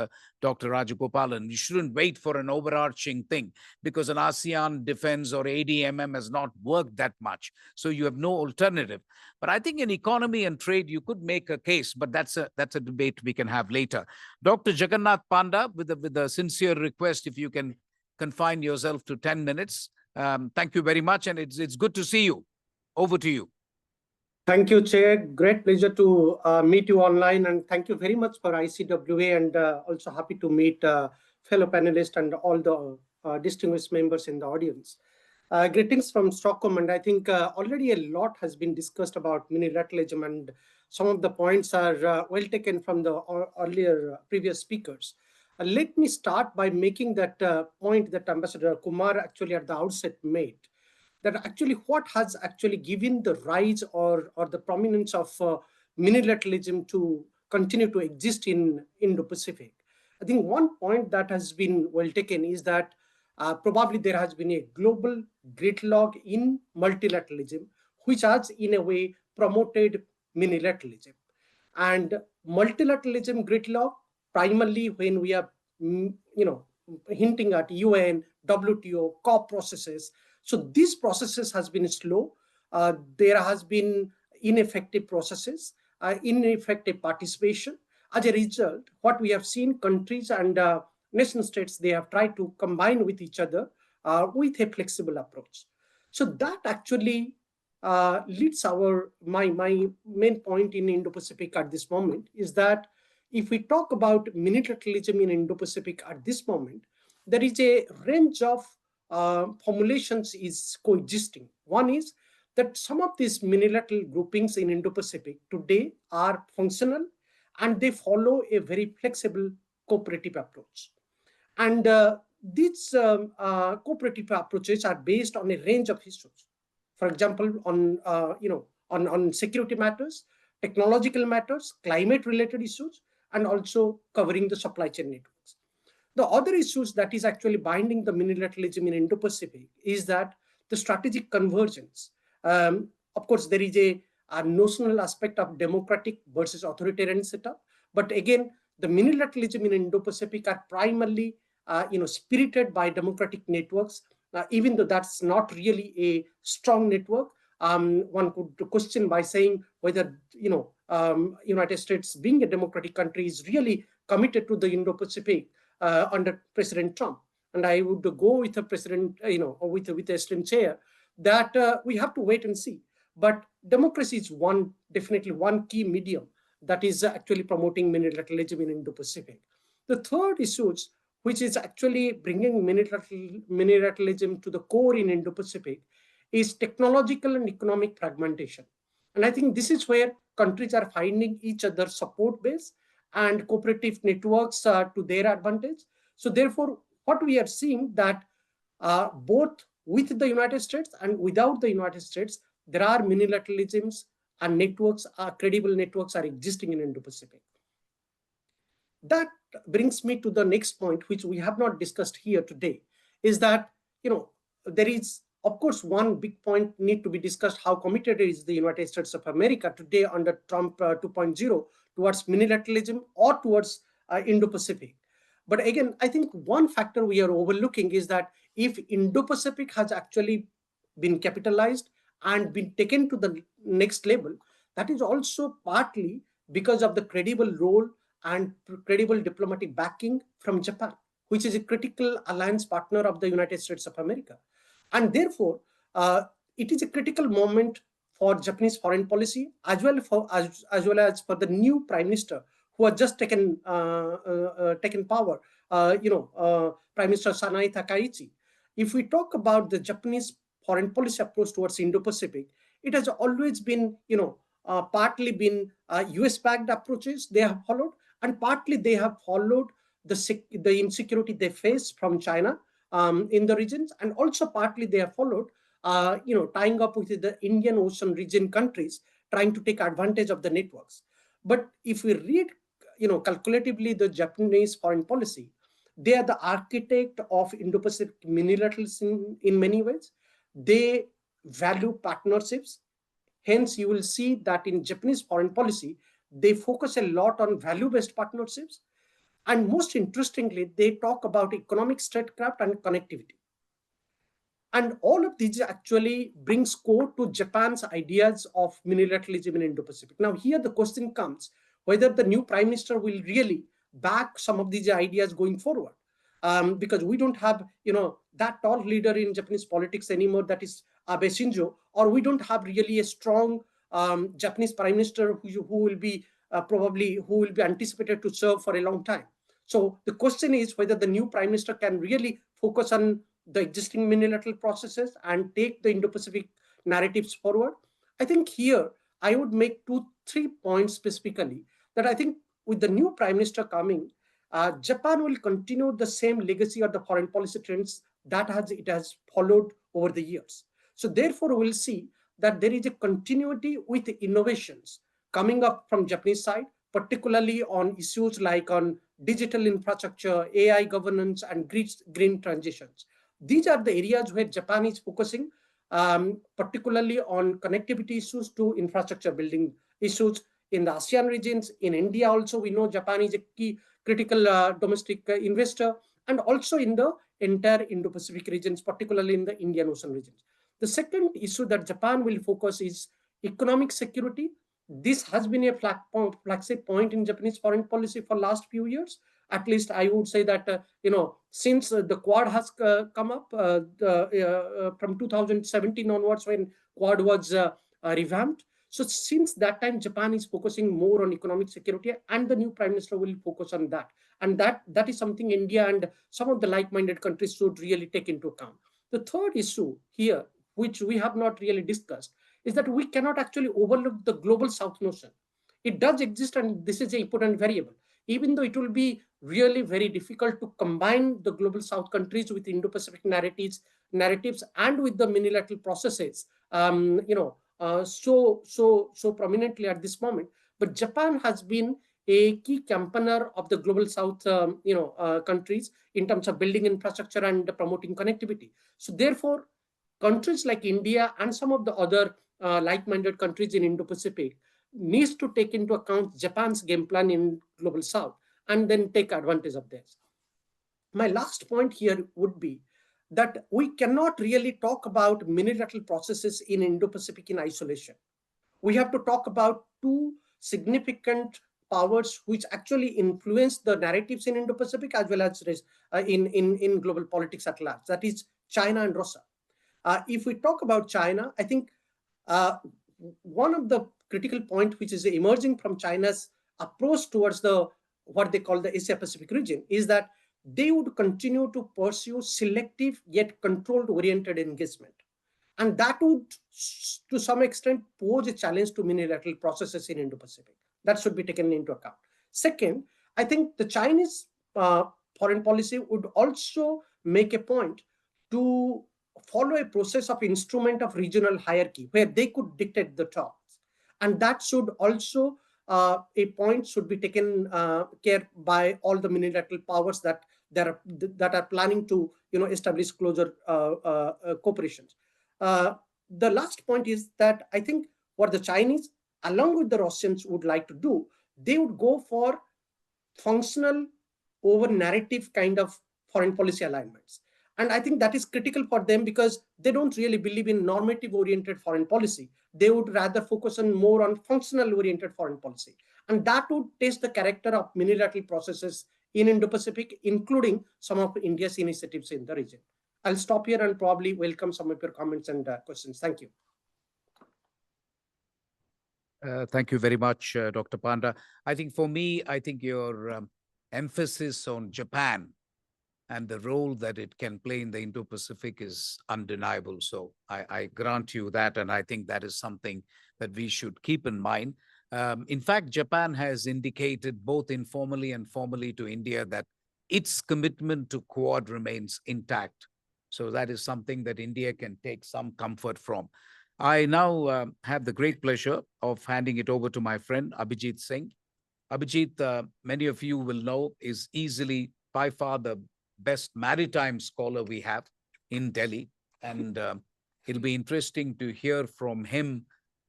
Dr. Rajagopalan. You shouldn't wait for an overarching thing, because an ASEAN defense or ADMM has not worked that much. So you have no alternative. But I think in economy and trade, you could make a case, but that's a debate we can have later. Dr. Jagannath Panda, with a sincere request, if you can confine yourself to 10 minutes. Thank you very much, and it's good to see you. Over to you. Thank you, Chair. Great pleasure to meet you online, and thank you very much for ICWA, and also happy to meet fellow panelists and all the distinguished members in the audience. Greetings from Stockholm, and I think already a lot has been discussed about minilateralism, and some of the points are well taken from the earlier previous speakers. Let me start by making that point that Ambassador Kumar actually at the outset made, that actually what has actually given the rise or the prominence of minilateralism to continue to exist in Indo-Pacific. I think one point that has been well taken is that probably there has been a global gridlock in multilateralism, which has in a way promoted minilateralism. And multilateralism gridlock, primarily when we are hinting at UN, WTO, COP processes. So these processes has been slow. There has been ineffective processes, ineffective participation. As a result, what we have seen, countries and nation states, they have tried to combine with each other with a flexible approach. So that actually leads my main point in Indo-Pacific at this moment is that if we talk about minilateralism in Indo-Pacific at this moment, there is a range of formulations is coexisting. One is that some of these minilateral groupings in Indo-Pacific today are functional, and they follow a very flexible cooperative approach. And these cooperative approaches are based on a range of issues. for example, on security matters, technological matters, climate-related issues, and also covering the supply chain networks. The other issues that is actually binding the minilateralism in Indo-Pacific is that the strategic convergence. Of course, there is a notional aspect of democratic versus authoritarian setup, but again, the minilateralism in Indo-Pacific are primarily spirited by democratic networks, even though that's not really a strong network. One could question by saying whether United States, being a democratic country, is really committed to the Indo-Pacific under President Trump. And I would go with the president, with the esteemed chair, that we have to wait and see. But democracy is definitely one key medium that is actually promoting minilateralism in Indo-Pacific. The third issue, which is actually bringing minilateralism to the core in Indo-Pacific, is technological and economic fragmentation. And I think this is where countries are finding each other's support base and cooperative networks to their advantage. So therefore, what we are seeing that both with the United States and without the United States, there are minilateralisms and networks, credible networks are existing in Indo-Pacific. That brings me to the next point, which we have not discussed here today, is that, there is, of course, one big point need to be discussed: how committed is the United States of America today under Trump 2.0 towards minilateralism or towards Indo-Pacific. But again, I think one factor we are overlooking is that if Indo-Pacific has actually been capitalized and been taken to the next level, that is also partly because of the credible role and credible diplomatic backing from Japan, which is a critical alliance partner of the United States of America. And therefore, it is a critical moment for Japanese foreign policy, as well as for the new Prime Minister who has just taken power, Prime Minister Sanae Takaichi. If we talk about the Japanese foreign policy approach towards Indo-Pacific, it has always been, partly been US-backed approaches they have followed, and partly they have followed the insecurity they face from China in the regions, and also partly they have followed, tying up with the Indian Ocean region countries, trying to take advantage of the networks. But if we read, calculatively the Japanese foreign policy, they are the architect of Indo-Pacific minilateralism in many ways. They value partnerships. Hence, you will see that in Japanese foreign policy, they focus a lot on value-based partnerships. And most interestingly, they talk about economic statecraft and connectivity. And all of these actually brings core to Japan's ideas of minilateralism in Indo-Pacific. Now, here the question comes whether the new Prime Minister will really back some of these ideas going forward. Because we don't have, that tall leader in Japanese politics anymore, that is Abe Shinzo, or we don't have really a strong Japanese Prime Minister who will be anticipated to serve for a long time. So the question is whether the new Prime Minister can really focus on the existing minilateral processes and take the Indo-Pacific narratives forward. I think here I would make 2-3 points specifically that I think with the new Prime Minister coming, Japan will continue the same legacy of the foreign policy trends that it has followed over the years. So therefore, we'll see that there is a continuity with innovations coming up from Japanese side, particularly on issues like on digital infrastructure, AI governance, and green transitions. These are the areas where Japan is focusing, particularly on connectivity issues to infrastructure building issues in the ASEAN regions. In India also, we know Japan is a key critical domestic investor, and also in the entire Indo-Pacific regions, particularly in the Indian Ocean regions. The second issue that Japan will focus is economic security. This has been a flagship point in Japanese foreign policy for last few years. At least I would say that, since the Quad has come up from 2017 onwards, when Quad was revamped. So since that time, Japan is focusing more on economic security, and the new Prime Minister will focus on that. And that is something India and some of the like-minded countries should really take into account. The third issue here, which we have not really discussed, is that we cannot actually overlook the global South notion. It does exist, and this is an important variable. Even though it will be really very difficult to combine the Global South countries with Indo-Pacific narratives and with the minilateral processes, so prominently at this moment. But Japan has been a key campaigner of the Global South, countries in terms of building infrastructure and promoting connectivity. So therefore, countries like India and some of the other like-minded countries in Indo-Pacific needs to take into account Japan's game plan in Global South and then take advantage of this. My last point here would be that we cannot really talk about minilateral processes in Indo-Pacific in isolation. We have to talk about two significant powers which actually influence the narratives in Indo-Pacific as well as in global politics at large. That is China and Russia. If we talk about China, I think one of the critical points which is emerging from China's approach towards what they call the Asia-Pacific region is that they would continue to pursue selective yet controlled oriented engagement. And that would, to some extent, pose a challenge to minilateral processes in Indo-Pacific. That should be taken into account. Second, I think the Chinese foreign policy would also make a point to follow a process of instrument of regional hierarchy where they could dictate the terms. And that should also, a point should be taken care by all the minilateral powers that are planning to establish closer cooperations. The last point is that I think what the Chinese, along with the Russians, would like to do, they would go for functional over narrative kind of foreign policy alignments. And I think that is critical for them because they don't really believe in normative oriented foreign policy. They would rather focus on more on functional oriented foreign policy. And that would test the character of minilateral processes in Indo-Pacific, including some of India's initiatives in the region. I'll stop here and probably welcome some of your comments and questions. Thank you. Thank you very much, Dr. Panda. I think for me, I think your emphasis on Japan and the role that it can play in the Indo-Pacific is undeniable. So I grant you that, and I think that is something that we should keep in mind. In fact, Japan has indicated both informally and formally to India that its commitment to Quad remains intact. So that is something that India can take some comfort from. I now have the great pleasure of handing it over to my friend, Abhijit Singh. Abhijit, many of you will know, is easily by far the best maritime scholar we have in Delhi. And it'll be interesting to hear from him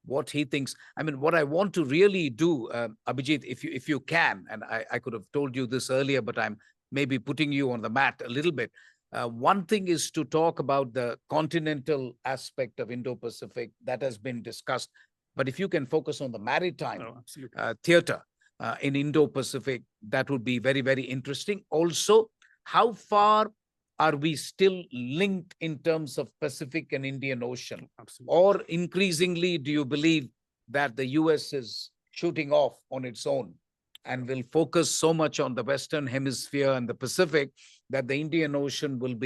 what he thinks. I mean, what I want to really do, Abhijit, if you can, and I could have told you this earlier, but I'm maybe putting you on the mat a little bit. One thing is to talk about the continental aspect of Indo-Pacific that has been discussed. But if you can focus on the maritime theater in Indo-Pacific, that would be very, very interesting. Also, how far are we still linked in terms of Pacific and Indian Ocean? Absolutely. Or increasingly, do you believe that the US is shooting off on its own and will focus so much on the Western Hemisphere and the Pacific that the Indian Ocean will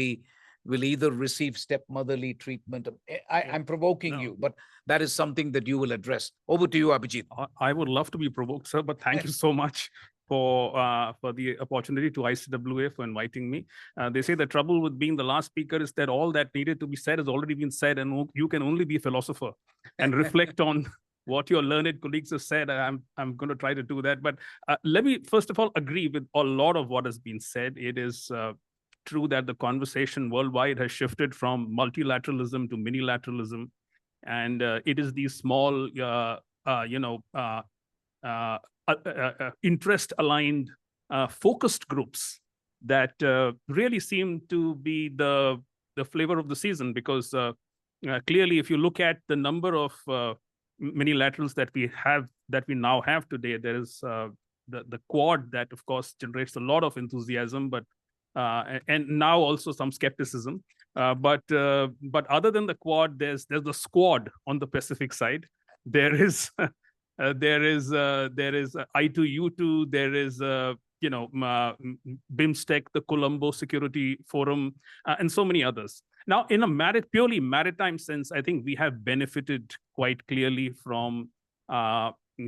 either receive stepmotherly treatment? I'm provoking you, but that is something that you will address. Over to you, Abhijit. I would love to be provoked, sir, but thank you so much for the opportunity to ICWA for inviting me. They say the trouble with being the last speaker is that all that needed to be said has already been said, and you can only be a philosopher and reflect on what your learned colleagues have said. I'm going to try to do that. But let me, first of all, agree with a lot of what has been said. It is true that the conversation worldwide has shifted from multilateralism to minilateralism. And it is these small, interest-aligned, focused groups that really seem to be the flavor of the season, because clearly, if you look at the number of minilaterals that we now have today, there is the Quad that, of course, generates a lot of enthusiasm, but and now also some skepticism. But other than the Quad, there's the Squad on the Pacific side. There is I2U2, there is BIMSTEC, the Colombo Security Forum, and so many others. Now, in a purely maritime sense, I think we have benefited quite clearly from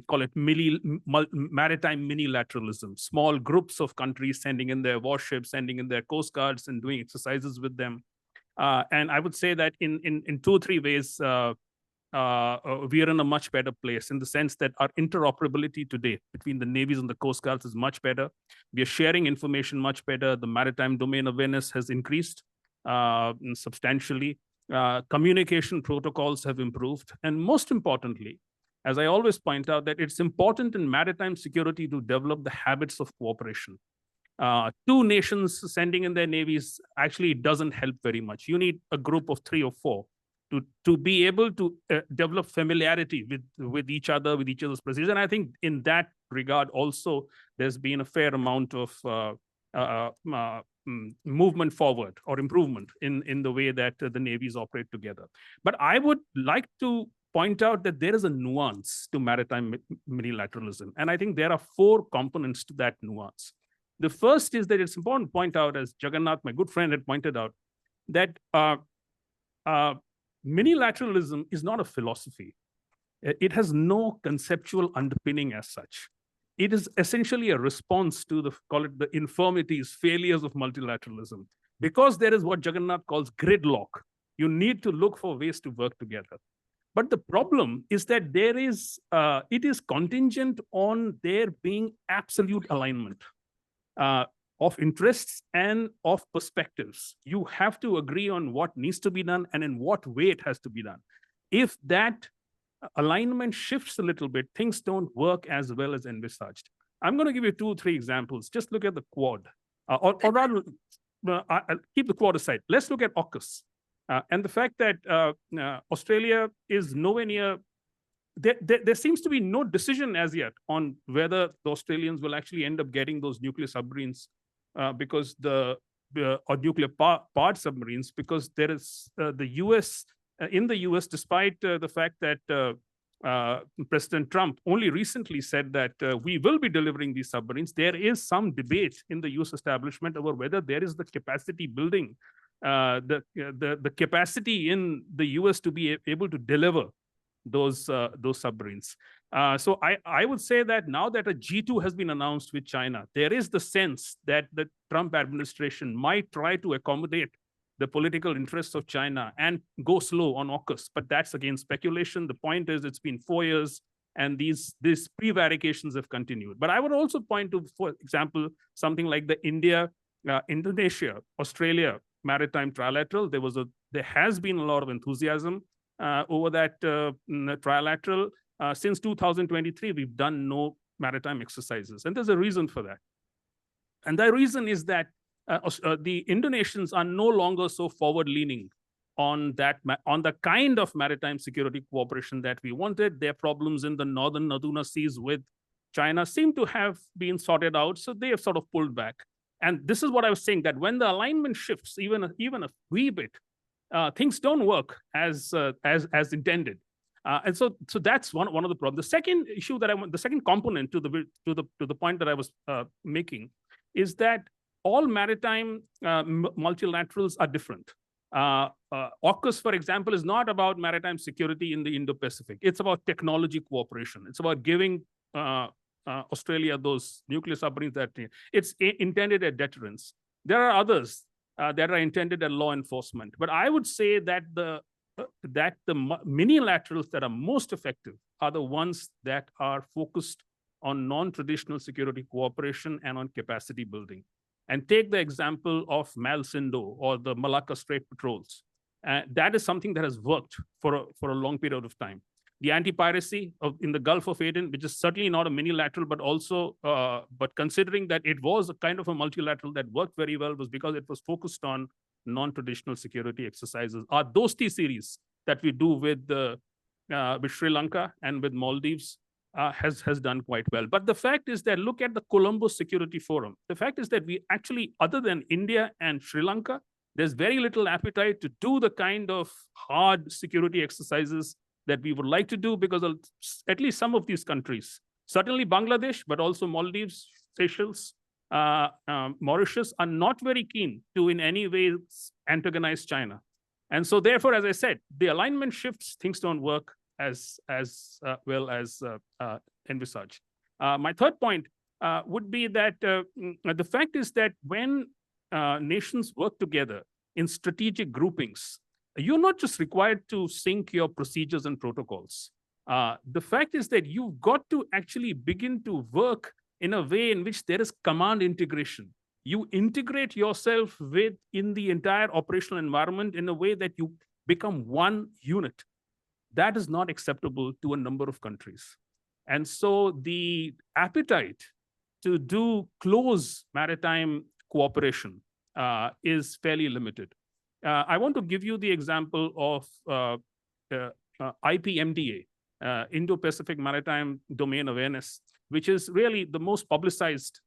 call it maritime minilateralism, small groups of countries sending in their warships, sending in their coast guards and doing exercises with them. And I would say that in 2 or 3 ways, we are in a much better place in the sense that our interoperability today between the navies and the coast guards is much better. We are sharing information much better. The maritime domain awareness has increased substantially. Communication protocols have improved. And most importantly, as I always point out, that it's important in maritime security to develop the habits of cooperation. 2 nations sending in their navies actually doesn't help very much. You need a group of 3 or 4 to be able to develop familiarity with each other, with each other's procedures. And I think in that regard also, there's been a fair amount of movement forward or improvement in the way that the navies operate together. But I would like to point out that there is a nuance to maritime minilateralism. And I think there are 4 components to that nuance. The first is that it's important to point out, as Jagannath, my good friend, had pointed out, that minilateralism is not a philosophy. It has no conceptual underpinning as such. It is essentially a response to call it the infirmities, failures of multilateralism. Because there is what Jagannath calls gridlock. You need to look for ways to work together. But the problem is that it is contingent on there being absolute alignment of interests and of perspectives. You have to agree on what needs to be done and in what way it has to be done. If that alignment shifts a little bit, things don't work as well as envisaged. I'm going to give you 2 or 3 examples. Just look at the Quad, or rather, I'll keep the Quad aside. Let's look at AUKUS. And the fact that Australia is nowhere near, there seems to be no decision as yet on whether the Australians will actually end up getting those nuclear submarines because or nuclear powered submarines, because there is the US, in the US, despite the fact that President Trump only recently said that we will be delivering these submarines, there is some debate in the US establishment over whether there is the capacity building, the capacity in the US to be able to deliver those submarines. So I would say that now that a G2 has been announced with China, there is the sense that the Trump administration might try to accommodate the political interests of China and go slow on AUKUS. But that's again speculation. The point is, it's been 4 years and these prevarications have continued. But I would also point to, for example, something like the Indonesia, Australia maritime trilateral. There has been a lot of enthusiasm over that trilateral. Since 2023, we've done no maritime exercises. And there's a reason for that. And the reason is that the Indonesians are no longer so forward-leaning on the kind of maritime security cooperation that we wanted. Their problems in the northern Natuna Seas with China seem to have been sorted out, so they have sort of pulled back. And this is what I was saying, that when the alignment shifts even a wee bit, things don't work as intended. And so that's one of the problems. The second issue the second component to the point that I was making is that all maritime multilaterals are different. AUKUS, for example, is not about maritime security in the Indo-Pacific. It's about technology cooperation. It's about giving Australia those nuclear submarines that it's intended at deterrence. There are others that are intended at law enforcement. But I would say that the minilaterals that are most effective are the ones that are focused on non-traditional security cooperation and on capacity building. And take the example of MALSINDO or the Malacca Strait Patrols. That is something that has worked for a long period of time. The anti-piracy in the Gulf of Aden, which is certainly not a minilateral, but also, but considering that it was a kind of a multilateral that worked very well, was because it was focused on non-traditional security exercises. Our Dosti series that we do with Sri Lanka and with Maldives has done quite well. But the fact is that look at the Colombo Security Forum. The fact is that we actually, other than India and Sri Lanka, there's very little appetite to do the kind of hard security exercises that we would like to do, because at least some of these countries, certainly Bangladesh, but also Maldives, Seychelles, Mauritius, are not very keen to in any way antagonize China. And so therefore, as I said, the alignment shifts, things don't work as well as envisage. My third point would be that the fact is that when nations work together in strategic groupings, you're not just required to sync your procedures and protocols. The fact is that you've got to actually begin to work in a way in which there is command integration. You integrate yourself in the entire operational environment in a way that you become one unit. That is not acceptable to a number of countries. And so the appetite to do close maritime cooperation is fairly limited. I want to give you the example of IPMDA, Indo-Pacific Maritime Domain Awareness, which is really the most publicized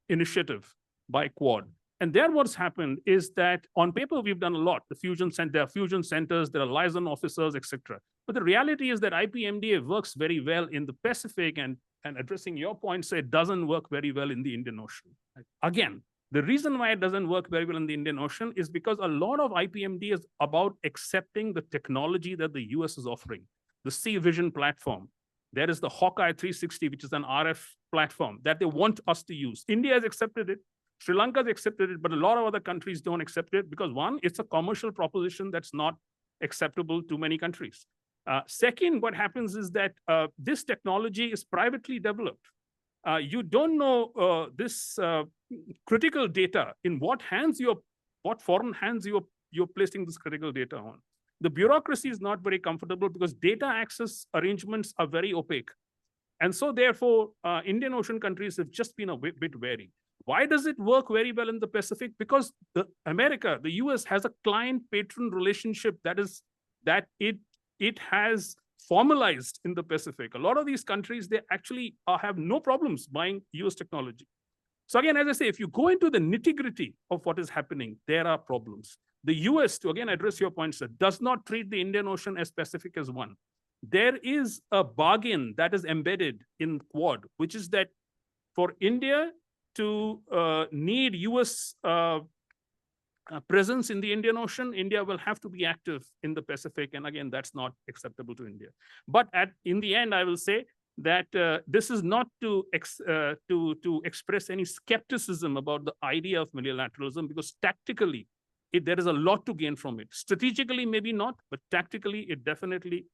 initiative by Quad. And there what's happened is that on paper, we've done a lot. There are fusion centers, there are liaison officers, etc. But the reality is that IPMDA works very well in the Pacific, and addressing your point, so it doesn't work very well in the Indian Ocean. Again, the reason why it doesn't work very well in the Indian Ocean is because a lot of IPMD is about accepting the technology that the US is offering. The Sea Vision platform. There is the Hawkeye 360, which is an RF platform that they want us to use. India has accepted it. Sri Lanka has accepted it, but a lot of other countries don't accept it because one, it's a commercial proposition that's not acceptable to many countries. Second, what happens is that this technology is privately developed. You don't know this critical data in what foreign hands you're placing this critical data on. The bureaucracy is not very comfortable because data access arrangements are very opaque. And so therefore, Indian Ocean countries have just been a bit wary. Why does it work very well in the Pacific? Because the US has a client-patron relationship that it has formalized in the Pacific. A lot of these countries, they actually have no problems buying US technology. So again, as I say, if you go into the nitty-gritty of what is happening, there are problems. The US, to again address your point, sir, does not treat the Indian Ocean as Pacific as one. There is a bargain that is embedded in Quad, which is that for India to need US presence in the Indian Ocean, India will have to be active in the Pacific. And again, that's not acceptable to India. But in the end, I will say that this is not to express any skepticism about the idea of multilateralism, because tactically, there is a lot to gain from it. Strategically, maybe not, but tactically, it definitely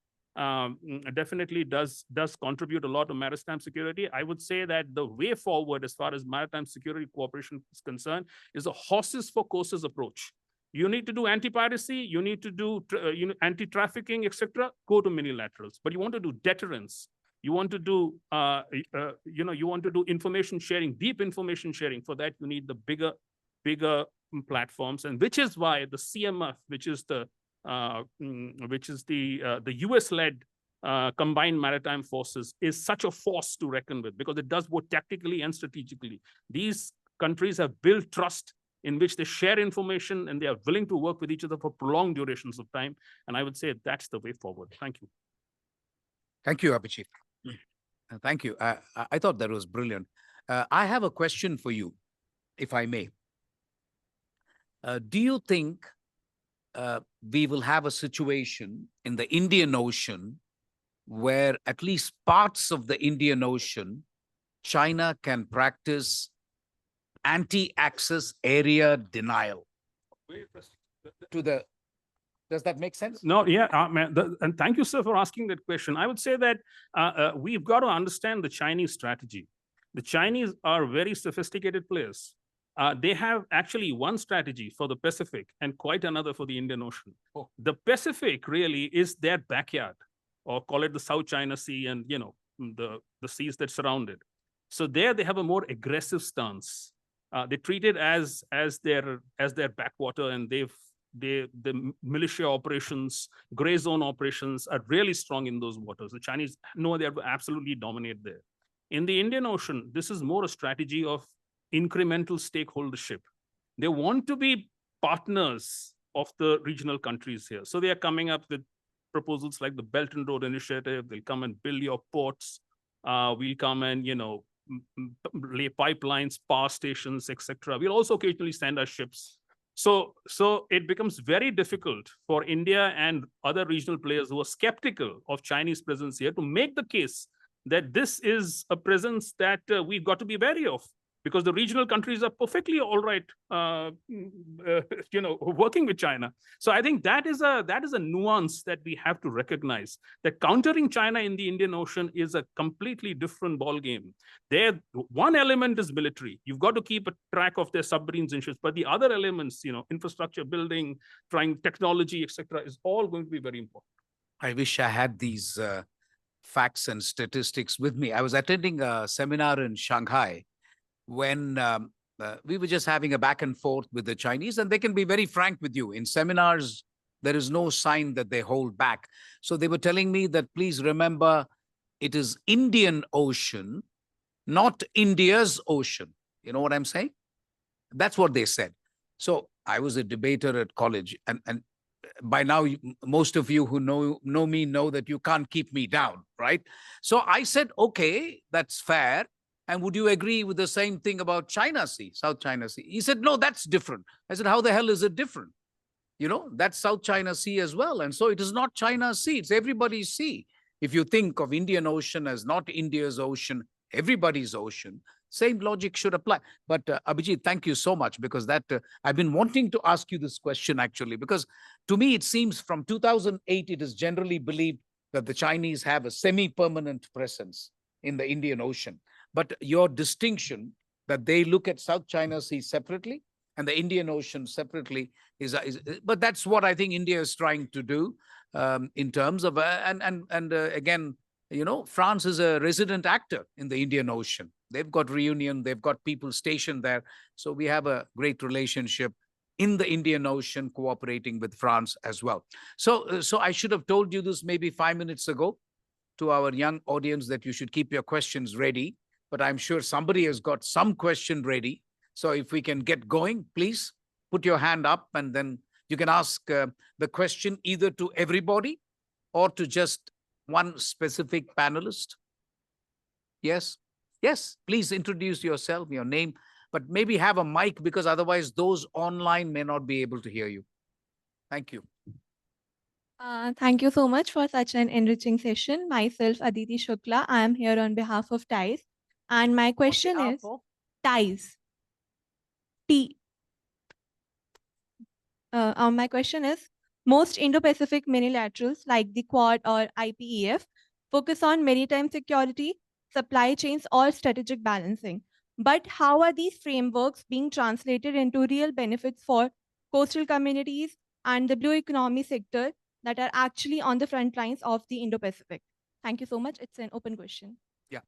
does contribute a lot to maritime security. I would say that the way forward as far as maritime security cooperation is concerned is a horses for courses approach. You need to do anti-piracy, you need to do anti-trafficking, etc. Go to minilaterals. But you want to do deterrence. You want to do you want to do information sharing, deep information sharing. For that, you need the bigger platforms, and which is why the CMF, which is the US-led combined maritime forces, is such a force to reckon with, because it does both tactically and strategically. These countries have built trust in which they share information and they are willing to work with each other for prolonged durations of time. And I would say that's the way forward. Thank you. Thank you, Abhijit. Thank you. I thought that was brilliant. I have a question for you, if I may. Do you think we will have a situation in the Indian Ocean where at least parts of the Indian Ocean, China can practice anti-access area denial to the... Does that make sense? No, yeah, and thank you, sir, for asking that question. I would say that we've got to understand the Chinese strategy. The Chinese are very sophisticated players. They have actually one strategy for the Pacific and quite another for the Indian Ocean. Oh. The Pacific really is their backyard, or call it the South China Sea and the seas that surround it. So there they have a more aggressive stance. They treat it as their backwater, and the militia operations, gray zone operations are really strong in those waters. The Chinese know they have to absolutely dominate there. In the Indian Ocean, this is more a strategy of incremental stakeholdership. They want to be partners of the regional countries here. So they are coming up with proposals like the Belt and Road Initiative. They'll come and build your ports. We'll come and, lay pipelines, power stations, etc. We'll also occasionally send our ships. So it becomes very difficult for India and other regional players who are skeptical of Chinese presence here to make the case that this is a presence that we've got to be wary of, because the regional countries are perfectly all right, working with China. So I think that is a nuance that we have to recognize, that countering China in the Indian Ocean is a completely different ballgame. There, one element is military. You've got to keep a track of their submarines and ships, but the other elements, infrastructure building, trying technology, etc., is all going to be very important. I wish I had these facts and statistics with me. I was attending a seminar in Shanghai when we were just having a back and forth with the Chinese, and they can be very frank with you. In seminars, there is no sign that they hold back. So they were telling me that, please remember, it is Indian Ocean, not India's ocean. You know what I'm saying? That's what they said. So I was a debater at college, and by now, most of you who know me know that you can't keep me down, right? So I said, okay, that's fair. And would you agree with the same thing about China Sea, South China Sea? He said, no, that's different. I said, how the hell is it different? That's South China Sea as well. And so it is not China Sea, it's everybody's sea. If you think of Indian Ocean as not India's ocean, everybody's ocean, same logic should apply. But Abhijit, thank you so much, because that I've been wanting to ask you this question actually, because to me, it seems from 2008, it is generally believed that the Chinese have a semi-permanent presence in the Indian Ocean. But your distinction that they look at South China Sea separately and the Indian Ocean separately but that's what I think India is trying to do in terms of, again, France is a resident actor in the Indian Ocean. They've got Reunion, they've got people stationed there. So we have a great relationship in the Indian Ocean, cooperating with France as well. So I should have told you this maybe 5 minutes ago to our young audience, that you should keep your questions ready. But I'm sure somebody has got some question ready. So if we can get going, please put your hand up, and then you can ask the question either to everybody or to just one specific panelist. Yes, please introduce yourself, your name, but maybe have a mic, because otherwise those online may not be able to hear you. Thank you. Thank you so much for such an enriching session. Myself, Aditi Shukla. I am here on behalf of TIES. And my question is, TIES. My question is, most Indo-Pacific minilaterals like the Quad or IPEF focus on maritime security, supply chains, or strategic balancing. But how are these frameworks being translated into real benefits for coastal communities and the blue economy sector that are actually on the front lines of the Indo-Pacific? Thank you so much. It's an open question. Yeah.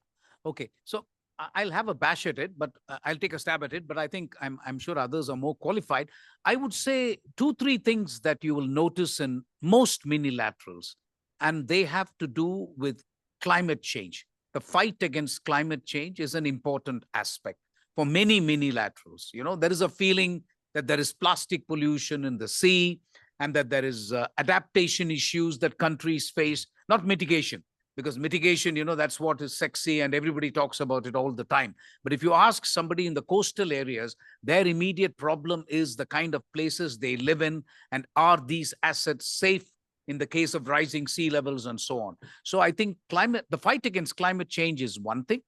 Okay. So I'll have a bash at it, but I'll take a stab at it. But I think I'm sure others are more qualified. I would say 2-3 things that you will notice in most minilaterals, and they have to do with climate change. The fight against climate change is an important aspect for many minilaterals. There is a feeling that there is plastic pollution in the sea, and that there is adaptation issues that countries face, not mitigation. Because mitigation, that's what is sexy and everybody talks about it all the time. But if you ask somebody in the coastal areas, their immediate problem is the kind of places they live in, and are these assets safe in the case of rising sea levels and so on. So I think the fight against climate change is one thing.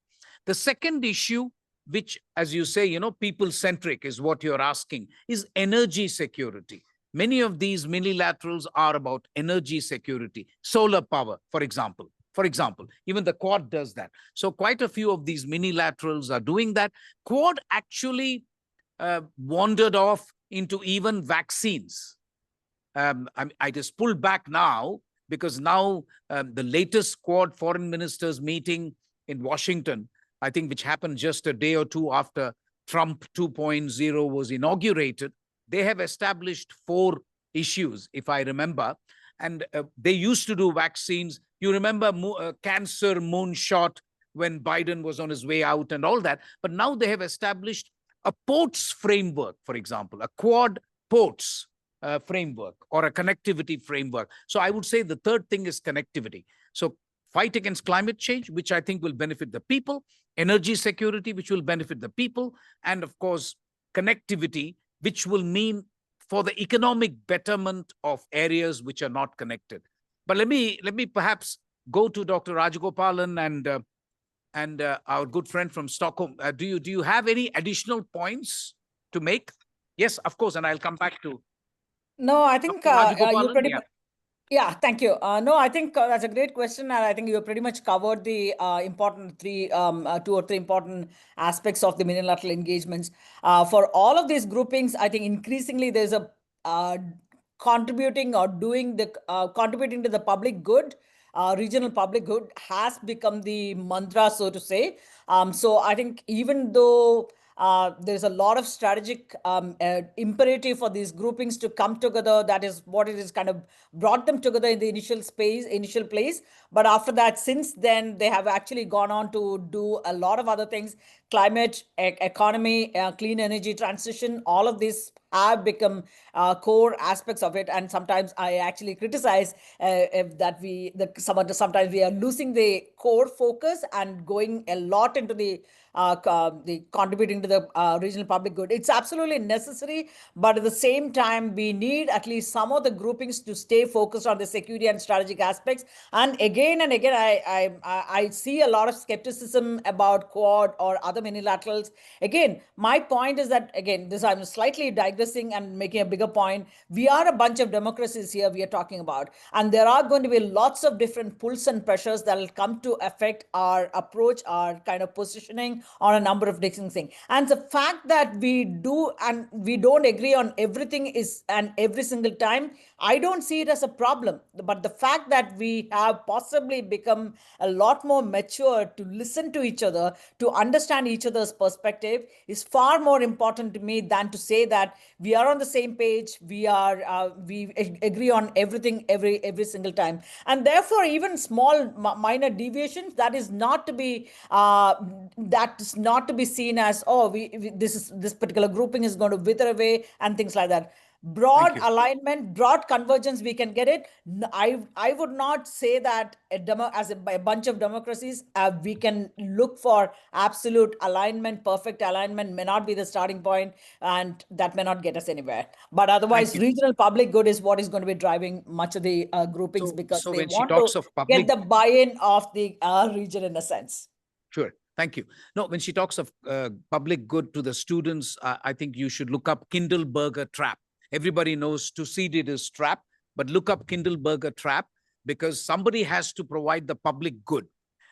The second issue, which, as you say, people-centric is what you're asking, is energy security. Many of these minilaterals are about energy security, solar power, for example. Even the Quad does that. So quite a few of these minilaterals are doing that. Quad actually wandered off into even vaccines. I just pulled back now, because now the latest Quad foreign ministers meeting in Washington, I think, which happened just a day or two after Trump 2.0 was inaugurated, they have established 4 issues, if I remember. And they used to do vaccines. You remember cancer moonshot when Biden was on his way out and all that. But now they have established a ports framework, for example, a Quad ports framework, or a connectivity framework. So I would say the third thing is connectivity. So fight against climate change, which I think will benefit the people, energy security, which will benefit the people, and of course, connectivity, which will mean for the economic betterment of areas which are not connected. But let me perhaps go to Dr. Rajagopalan and and our good friend from Stockholm. Do you have any additional points to make? Yes, of course, and I'll come back to No, I think Dr. you Rajagopalan. pretty Yeah. much. Yeah, thank you. No, I think that's a great question, and I think you pretty much covered the important two or three important aspects of the multilateral engagements. For all of these groupings, I think increasingly there's a contributing or doing the contributing to the public good. Regional public good has become the mantra, so to say. So I think even though there's a lot of strategic imperative for these groupings to come together, that is what it is kind of brought them together in the initial place. But after that, since then, they have actually gone on to do a lot of other things: climate, economy, clean energy transition. All of these have become core aspects of it. And sometimes I actually criticize sometimes we are losing the core focus and going a lot into the contributing to the regional public good. It's absolutely necessary, but at the same time, we need at least some of the groupings to stay focused on the security and strategic aspects. And again, I see a lot of skepticism about Quad or other minilaterals. Again, my point is that, again, this I'm slightly digressing and making a bigger point. We are a bunch of democracies here we are talking about, and there are going to be lots of different pulls and pressures that will come to affect our approach, our kind of positioning on a number of different things. And the fact that we do and we don't agree on everything and every single time, I don't see it as a problem. But the fact that we have possibly become a lot more mature to listen to each other, to understand each other's perspective, is far more important to me than to say that we are on the same page, we agree on everything every single time. And therefore, even small minor deviations, that is not to be seen as, oh, this particular grouping is going to wither away and things like that. Broad alignment, broad convergence, we can get it. I would not say that as a bunch of democracies, we can look for absolute alignment. Perfect alignment may not be the starting point, and that may not get us anywhere. But otherwise, regional public good is what is going to be driving much of the groupings, because they want to get the buy-in of the region in a sense. Sure. Thank you. No, when she talks of public good to the students, I think you should look up Kindleberger trap. Everybody knows Thucydides is trap, but look up Kindleberger trap, because somebody has to provide the public good.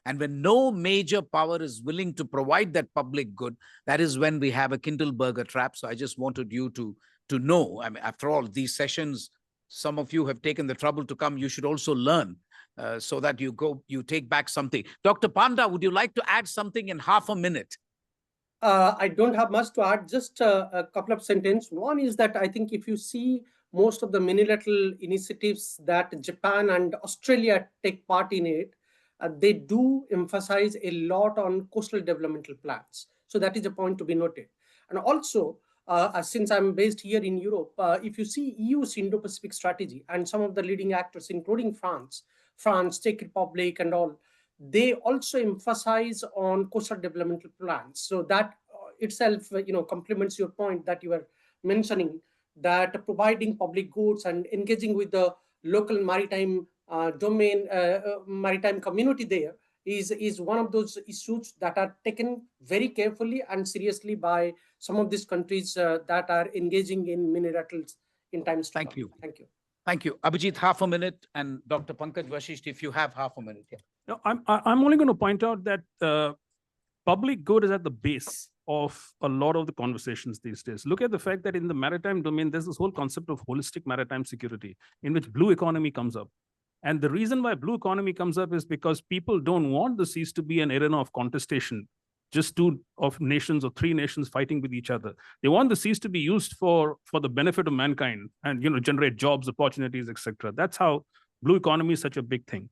And when no major power is willing to provide that public good, that is when we have a Kindleberger trap. So I just wanted you to know, I mean, after all, these sessions, some of you have taken the trouble to come. You should also learn so that you take back something. Dr. Panda, would you like to add something in half a minute? I don't have much to add, just a couple of sentences. One is that I think if you see most of the minilateral initiatives that Japan and Australia take part in it, they do emphasize a lot on coastal developmental plans. So that is a point to be noted. And also, since I'm based here in Europe, if you see EU's Indo-Pacific strategy and some of the leading actors, including France, Czech Republic and all, they also emphasize on coastal developmental plans. So that itself, complements your point that you were mentioning, that providing public goods and engaging with the local maritime domain, maritime community there is one of those issues that are taken very carefully and seriously by some of these countries that are engaging in minilaterals in times to come. Thank you. Thank you. Thank you. Abhijit, half a minute, and Dr. Pankaj Vashisht, if you have half a minute. Yeah. No, I'm only going to point out that public good is at the base of a lot of the conversations these days. Look at the fact that in the maritime domain, there's this whole concept of holistic maritime security, in which blue economy comes up. And the reason why blue economy comes up is because people don't want the seas to be an arena of contestation, just two of nations or three nations fighting with each other. They want the seas to be used for the benefit of mankind and generate jobs, opportunities, etc. That's how blue economy is such a big thing.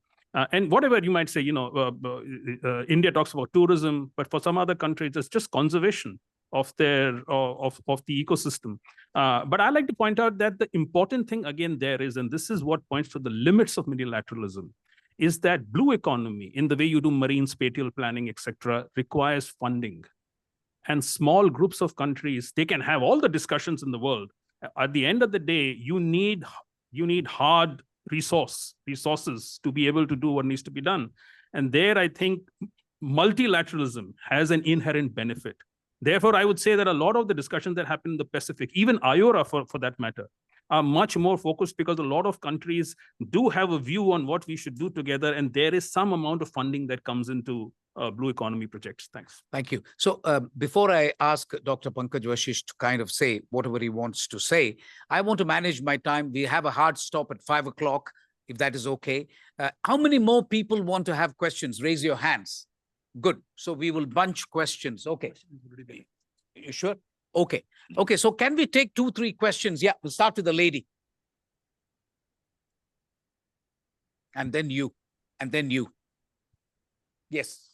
And whatever you might say, India talks about tourism, but for some other countries, it's just conservation of their of the ecosystem. But I like to point out that the important thing again there is, and this is what points to the limits of multilateralism, is that blue economy, in the way you do marine spatial planning, etc., requires funding. And small groups of countries, they can have all the discussions in the world. At the end of the day, you need hard resources to be able to do what needs to be done. And there, I think multilateralism has an inherent benefit. Therefore, I would say that a lot of the discussions that happen in the Pacific, even IORA for that matter, are much more focused because a lot of countries do have a view on what we should do together, and there is some amount of funding that comes into blue economy projects. Thanks. Thank you. So before I ask Dr. Pankaj Vashisht to kind of say whatever he wants to say, I want to manage my time. We have a hard stop at 5 o'clock, if that is okay. How many more people want to have questions? Raise your hands. Good. So we will bunch questions. Okay. You sure? Okay. Okay. So can we take 2-3 questions? Yeah, we'll start with the lady. And then you. And then you. Yes.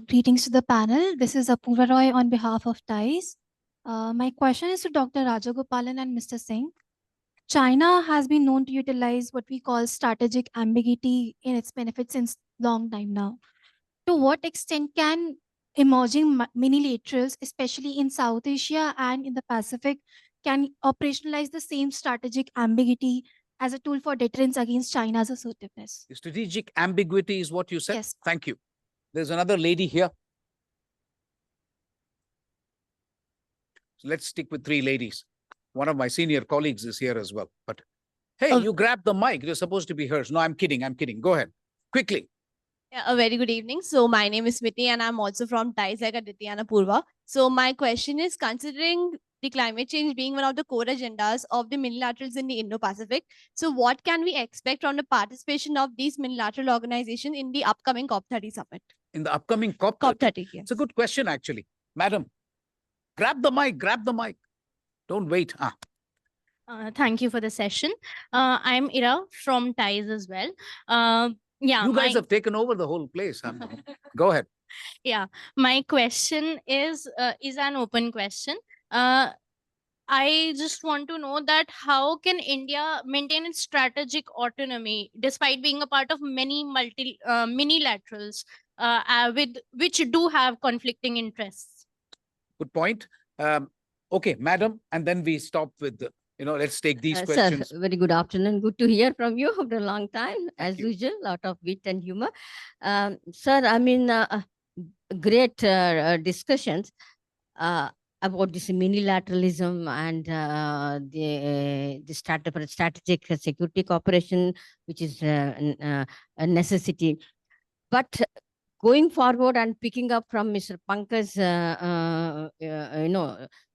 Greetings to the panel. This is Apurva Roy on behalf of TIES. My question is to Dr. Rajagopalan and Mr. Singh. China has been known to utilize what we call strategic ambiguity in its benefit since long time now. To what extent can emerging minilaterals, especially in South Asia and in the Pacific, can operationalize the same strategic ambiguity as a tool for deterrence against China's assertiveness? Strategic ambiguity is what you said? Yes. Thank you. There's another lady here. So let's stick with 3 ladies. One of my senior colleagues is here as well. But hey, you grabbed the mic. You're supposed to be hers. No, I'm kidding. I'm kidding. Go ahead. Quickly. Yeah, a very good evening. So my name is Smiti and I'm also from TIES like Aditi and Apurva. So my question is, considering the climate change being one of the core agendas of the minilaterals in the Indo-Pacific, so what can we expect from the participation of these minilateral organizations in the upcoming COP30 summit? In the upcoming COP30? COP30, yes. It's a good question, actually. Madam, grab the mic. Grab the mic. Don't wait. Thank you for the session. I'm Ira from TIES as well. You guys have taken over the whole place. Go ahead. Yeah, my question is an open question. I just want to know that how can India maintain its strategic autonomy despite being a part of many minilaterals with which do have conflicting interests? Good point. Okay, madam, and then we stop with let's take these questions. Sir, very good afternoon. Good to hear from you after a long time. As usual, a lot of wit and humor. Sir, I mean, great discussions about this minilateralism and the strategic security cooperation, which is a necessity. But going forward and picking up from Mr. Pankaj's,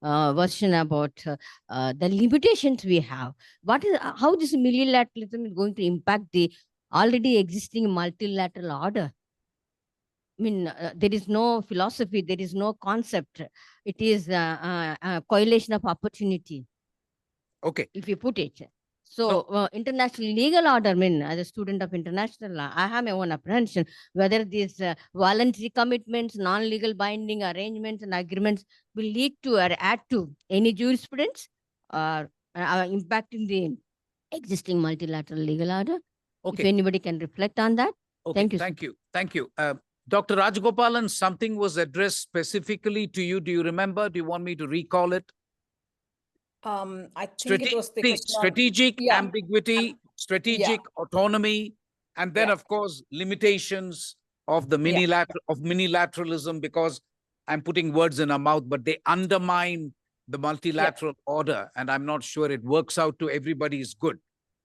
version about the limitations we have, how this multilateralism is going to impact the already existing multilateral order? I mean, there is no philosophy, there is no concept. It is a coalition of opportunity. Okay. If you put it. So international legal order, I mean, as a student of international law, I have my own apprehension whether these voluntary commitments, non-legal binding arrangements and agreements will lead to or add to any jurisprudence or impacting the existing multilateral legal order. Okay. If anybody can reflect on that. Okay. Thank you. Thank you. Thank you. Dr. Rajagopalan, something was addressed specifically to you. Do you remember? Do you want me to recall it? I think it was the question strategic ambiguity, strategic autonomy, and then of course limitations of the minilateralism, because I'm putting words in our mouth, but they undermine the multilateral order, and I'm not sure it works out to everybody's good.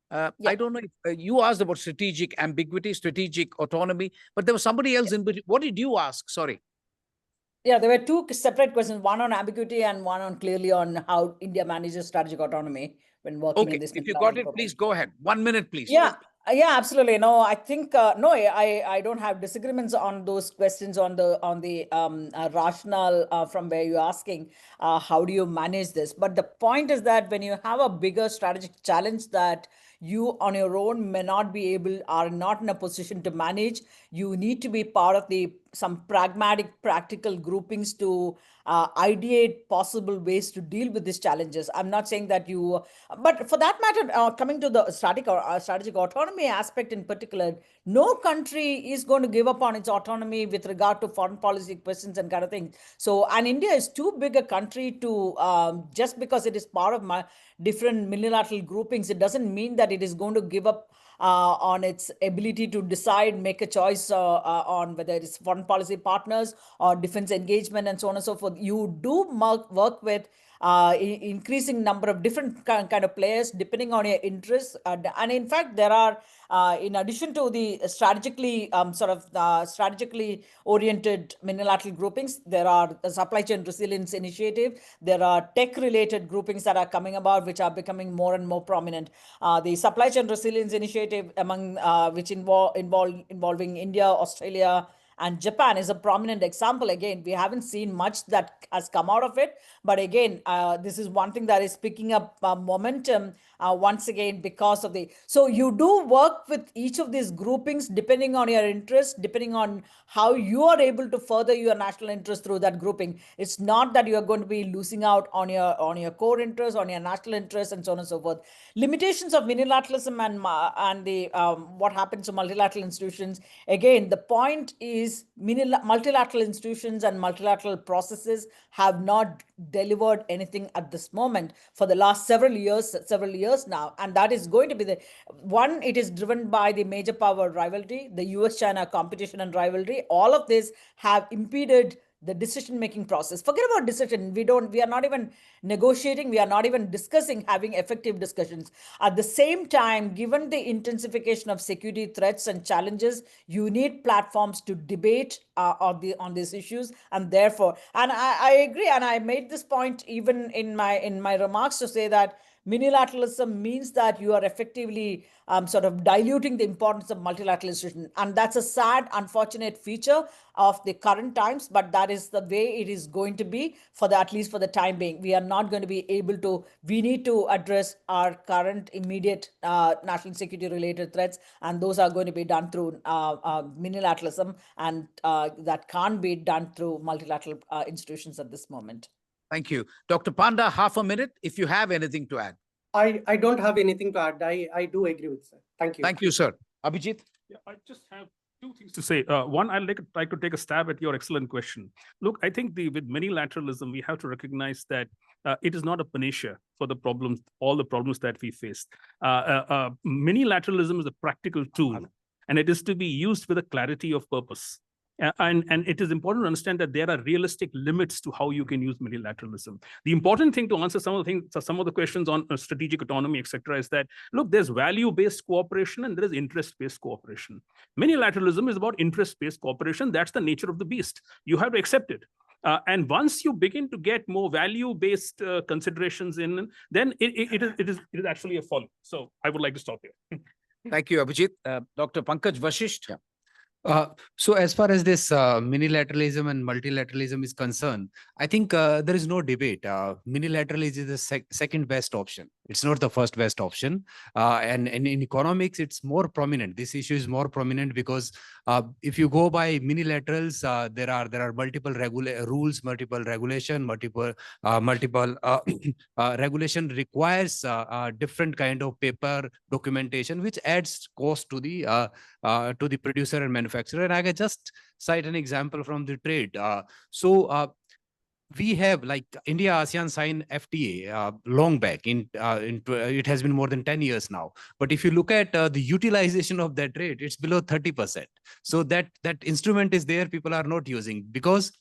I don't know if you asked about strategic ambiguity, strategic autonomy, but there was somebody else in between. What did you ask? Sorry. Yeah, there were 2 separate questions, one on ambiguity and one on clearly on how India manages strategic autonomy when working in this. If you got it, please go ahead. 1 minute, please. Yeah, absolutely. No, I think I don't have disagreements on those questions on the rationale from where you're asking how do you manage this. But the point is that when you have a bigger strategic challenge that you on your own may not be able, are not in a position to manage, you need to be part of some pragmatic, practical groupings to ideate possible ways to deal with these challenges. I'm not saying that but for that matter, coming to the strategic autonomy aspect in particular, no country is going to give up on its autonomy with regard to foreign policy questions and kind of things. So, and India is too big a country to, just because it is part of different multilateral groupings, it doesn't mean that it is going to give up on its ability to decide, make a choice on whether it's foreign policy partners or defense engagement and so on and so forth. You do work with increasing number of different kind of players depending on your interests. And in fact, there are, in addition to the strategically strategically oriented minilateral groupings, there are the supply chain resilience initiative. There are tech-related groupings that are coming about, which are becoming more and more prominent. The supply chain resilience initiative, among which involving India, Australia, and Japan is a prominent example. Again, we haven't seen much that has come out of it. But again, this is one thing that is picking up momentum once again because of the... So you do work with each of these groupings depending on your interest, depending on how you are able to further your national interest through that grouping. It's not that you are going to be losing out on your core interest, on your national interest, and so on and so forth. Limitations of minilateralism and the what happens to multilateral institutions. Again, the point is multilateral institutions and multilateral processes have not delivered anything at this moment for the last several years now. And that is going to be the one. It is driven by the major power rivalry, the US-China competition and rivalry. All of this have impeded the decision-making process. Forget about decision. We are not even negotiating. We are not even discussing, having effective discussions. At the same time, given the intensification of security threats and challenges, you need platforms to debate on these issues. And therefore, and I agree, and I made this point even in my remarks to say that minilateralism means that you are effectively sort of diluting the importance of multilateral institutions. And that's a sad, unfortunate feature of the current times, but that is the way it is going to be at least for the time being. We are not going to be able to, we need to address our current immediate national security related threats, and those are going to be done through minilateralism, and that can't be done through multilateral institutions at this moment. Thank you. Dr. Panda, half a minute, if you have anything to add. I don't have anything to add. I do agree with sir. Thank you. Thank you, sir. Abhijit? Yeah, I just have two things to say. One, I'd like to take a stab at your excellent question. Look, I think with minilateralism, we have to recognize that it is not a panacea for the problems, all the problems that we faced. Minilateralism is a practical tool, and it is to be used with a clarity of purpose. And it is important to understand that there are realistic limits to how you can use multilateralism. The important thing to answer some of the questions on strategic autonomy, etc., is that, look, there's value-based cooperation and there is interest-based cooperation. Multilateralism is about interest-based cooperation. That's the nature of the beast. You have to accept it. And once you begin to get more value-based considerations in, then it is actually a folly. So I would like to stop here. Thank you, Abhijit. Dr. Pankaj Vashisht. Yeah. So as far as this minilateralism and multilateralism is concerned, I think there is no debate. Minilateralism is the second best option. It's not the first best option. And in economics, it's more prominent. This issue is more prominent because if you go by minilaterals, there are multiple rules, multiple regulation, regulation requires different kind of paper documentation, which adds cost to the producer and manufacturer. And I can just cite an example from the trade. We have, like, India ASEAN signed FTA long back. It has been more than 10 years now. But if you look at the utilization of that rate, it's below 30%. So that instrument is there, people are not using because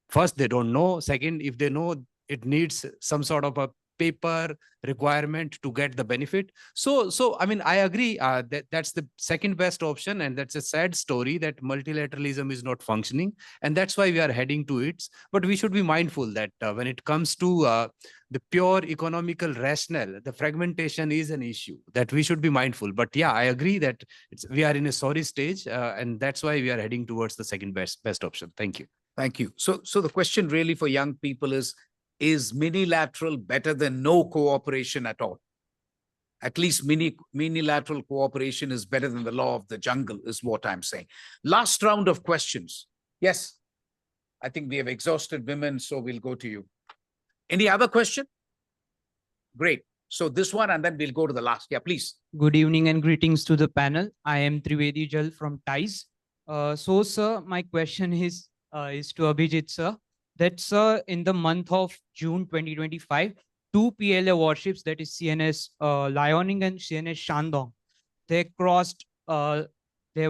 first, they don't know. Second, if they know, it needs some sort of a paper requirement to get the benefit. So I mean, I agree that's the second best option, and that's a sad story that multilateralism is not functioning, and that's why we are heading to it. But we should be mindful that when it comes to the pure economical rationale, the fragmentation is an issue that we should be mindful. But yeah, I agree that we are in a sorry stage, and that's why we are heading towards the second best option. Thank you. Thank you. So the question really for young people is minilateral better than no cooperation at all? At least minilateral cooperation is better than the law of the jungle, is what I'm saying. Last round of questions. Yes, I think we have exhausted women, so we'll go to you. Any other question? Great. So this one, and then we'll go to the last. Yeah, please. Good evening and greetings to the panel. I am Trivedi Jal from TIES. So, sir, my question is to Abhijit, sir. That's in the month of June 2025, two PLA warships, that is CNS Liaoning and CNS Shandong, they crossed, they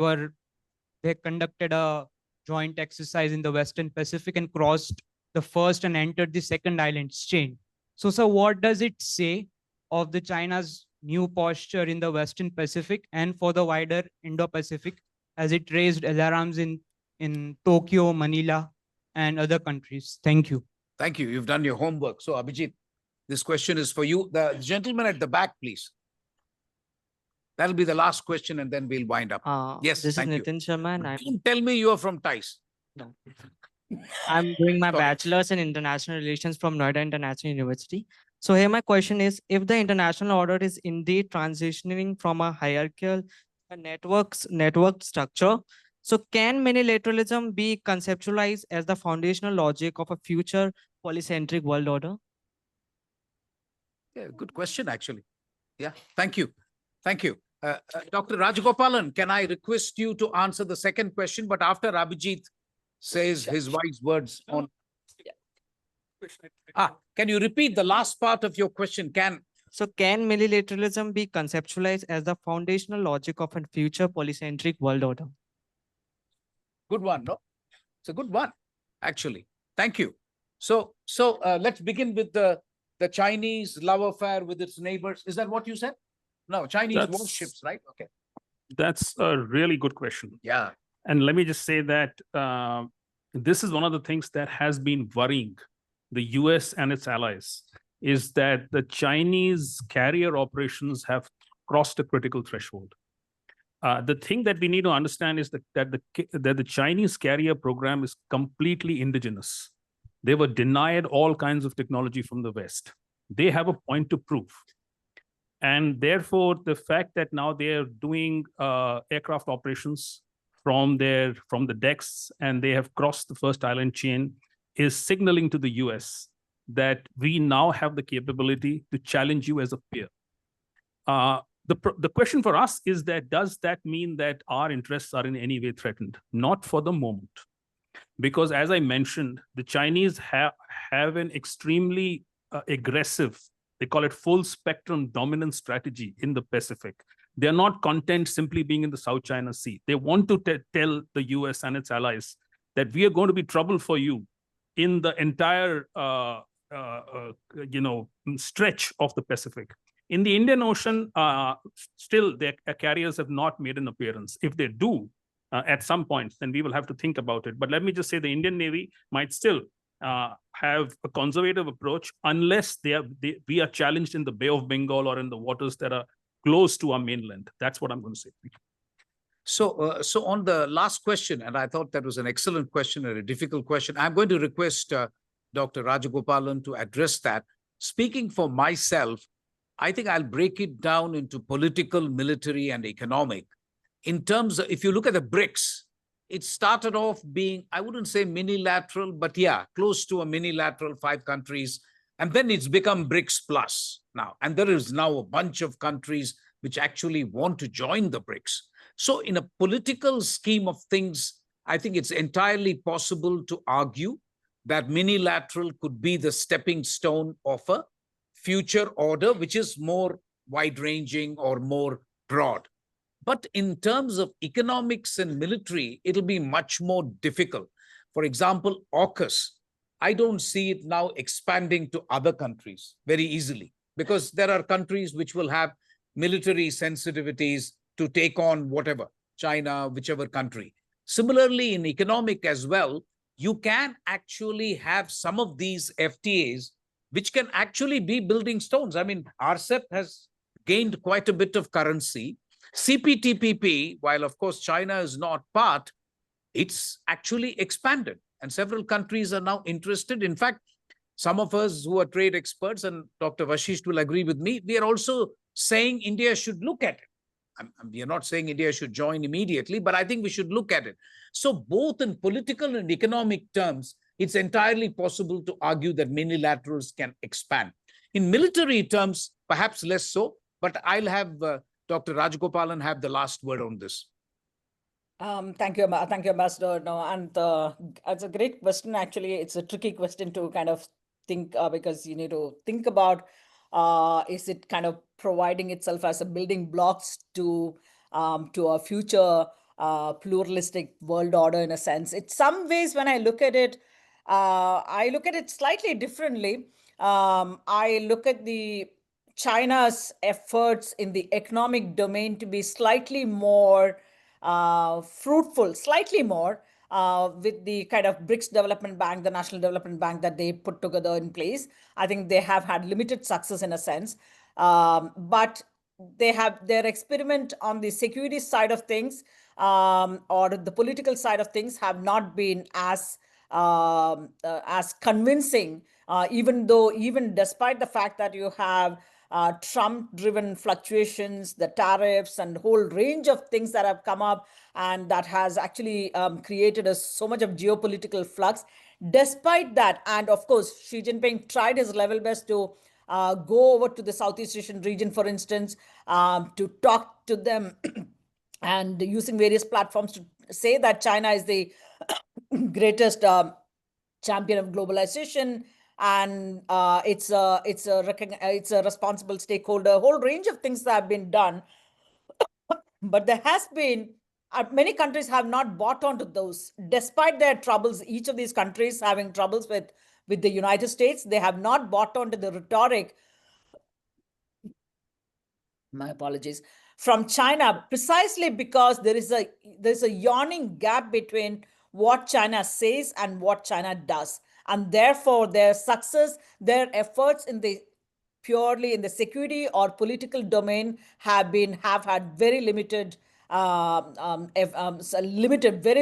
conducted a joint exercise in the Western Pacific and crossed the first and entered the second islands chain. So, sir, what does it say of the China's new posture in the Western Pacific and for the wider Indo-Pacific as it raised alarms in Tokyo, Manila, and other countries? Thank you. Thank you. You've done your homework. So, Abhijit, this question is for you. The gentleman at the back, please. That'll be the last question, and then we'll wind up. Yes, this thank is you. Nitin Sharma, and Don't tell me you are from TICE. I'm doing my Go ahead. bachelor's in international relations from Noida International University. So here my question is, if the international order is indeed transitioning from a hierarchical network structure, so can minilateralism be conceptualized as the foundational logic of a future polycentric world order? Yeah, good question, actually. Yeah, thank you. Thank you. Dr. Rajagopalan, can I request you to answer the second question, but after Abhijit says his wise words on... Can you repeat the last part of your question? So can minilateralism be conceptualized as the foundational logic of a future polycentric world order? Good one, no? It's a good one, actually. Thank you. So let's begin with the Chinese love affair with its neighbors. Is that what you said? No, Chinese warships, right? Okay. That's a really good question. Yeah. And let me just say that this is one of the things that has been worrying the US and its allies, is that the Chinese carrier operations have crossed a critical threshold. The thing that we need to understand is that the Chinese carrier program is completely indigenous. They were denied all kinds of technology from the West. They have a point to prove. And therefore, the fact that now they are doing aircraft operations from the decks and they have crossed the first island chain is signaling to the US that we now have the capability to challenge you as a peer. The question for us is that, does that mean that our interests are in any way threatened? Not for the moment. Because as I mentioned, the Chinese have an extremely aggressive, they call it full spectrum dominance strategy in the Pacific. They're not content simply being in the South China Sea. They want to tell the US and its allies that we are going to be trouble for you in the entire stretch of the Pacific. In the Indian Ocean, still their carriers have not made an appearance. If they do at some point, then we will have to think about it. But let me just say the Indian Navy might still have a conservative approach unless we are challenged in the Bay of Bengal or in the waters that are close to our mainland. That's what I'm going to say. So on the last question, and I thought that was an excellent question and a difficult question, I'm going to request Dr. Rajagopalan to address that. Speaking for myself, I think I'll break it down into political, military, and economic. In terms of, if you look at the BRICS, it started off being, I wouldn't say minilateral, but yeah, close to a minilateral, 5 countries. And then it's become BRICS plus now. And there is now a bunch of countries which actually want to join the BRICS. So in a political scheme of things, I think it's entirely possible to argue that minilateral could be the stepping stone of a future order, which is more wide-ranging or more broad. But in terms of economics and military, it'll be much more difficult. For example, AUKUS, I don't see it now expanding to other countries very easily, because there are countries which will have military sensitivities to take on whatever, China, whichever country. Similarly, in economic as well, you can actually have some of these FTAs which can actually be building stones. I mean, RCEP has gained quite a bit of currency. CPTPP, while of course China is not part, it's actually expanded. And several countries are now interested. In fact, some of us who are trade experts, and Dr. Vashisht will agree with me, we are also saying India should look at it. We are not saying India should join immediately, but I think we should look at it. So both in political and economic terms, it's entirely possible to argue that minilaterals can expand. In military terms, perhaps less so, but I'll have Dr. Rajagopalan have the last word on this. Thank you, Ambassador. No, and it's a great question. Actually, it's a tricky question to kind of think because you need to think about Is it kind of providing itself as a building blocks to a future pluralistic world order in a sense? In some ways, when I look at it slightly differently. I look at the China's efforts in the economic domain to be slightly more fruitful, slightly more with the kind of BRICS Development Bank, the National Development Bank that they put together in place. I think they have had limited success in a sense, but they have their experiment on the security side of things or the political side of things have not been as convincing, even despite the fact that you have Trump-driven fluctuations, the tariffs, and whole range of things that have come up, and that has actually created so much of geopolitical flux. Despite that, and of course, Xi Jinping tried his level best to go over to the Southeast Asian region, for instance, to talk to them and using various platforms to say that China is the greatest champion of globalization, and it's a responsible stakeholder. A whole range of things that have been done, but there has been many countries have not bought onto those, despite their troubles. Each of these countries having troubles with the United States, they have not bought onto the rhetoric. My apologies. From China, precisely because there's a yawning gap between what China says and what China does, and therefore their success, their efforts in the purely in the security or political domain have had very limited very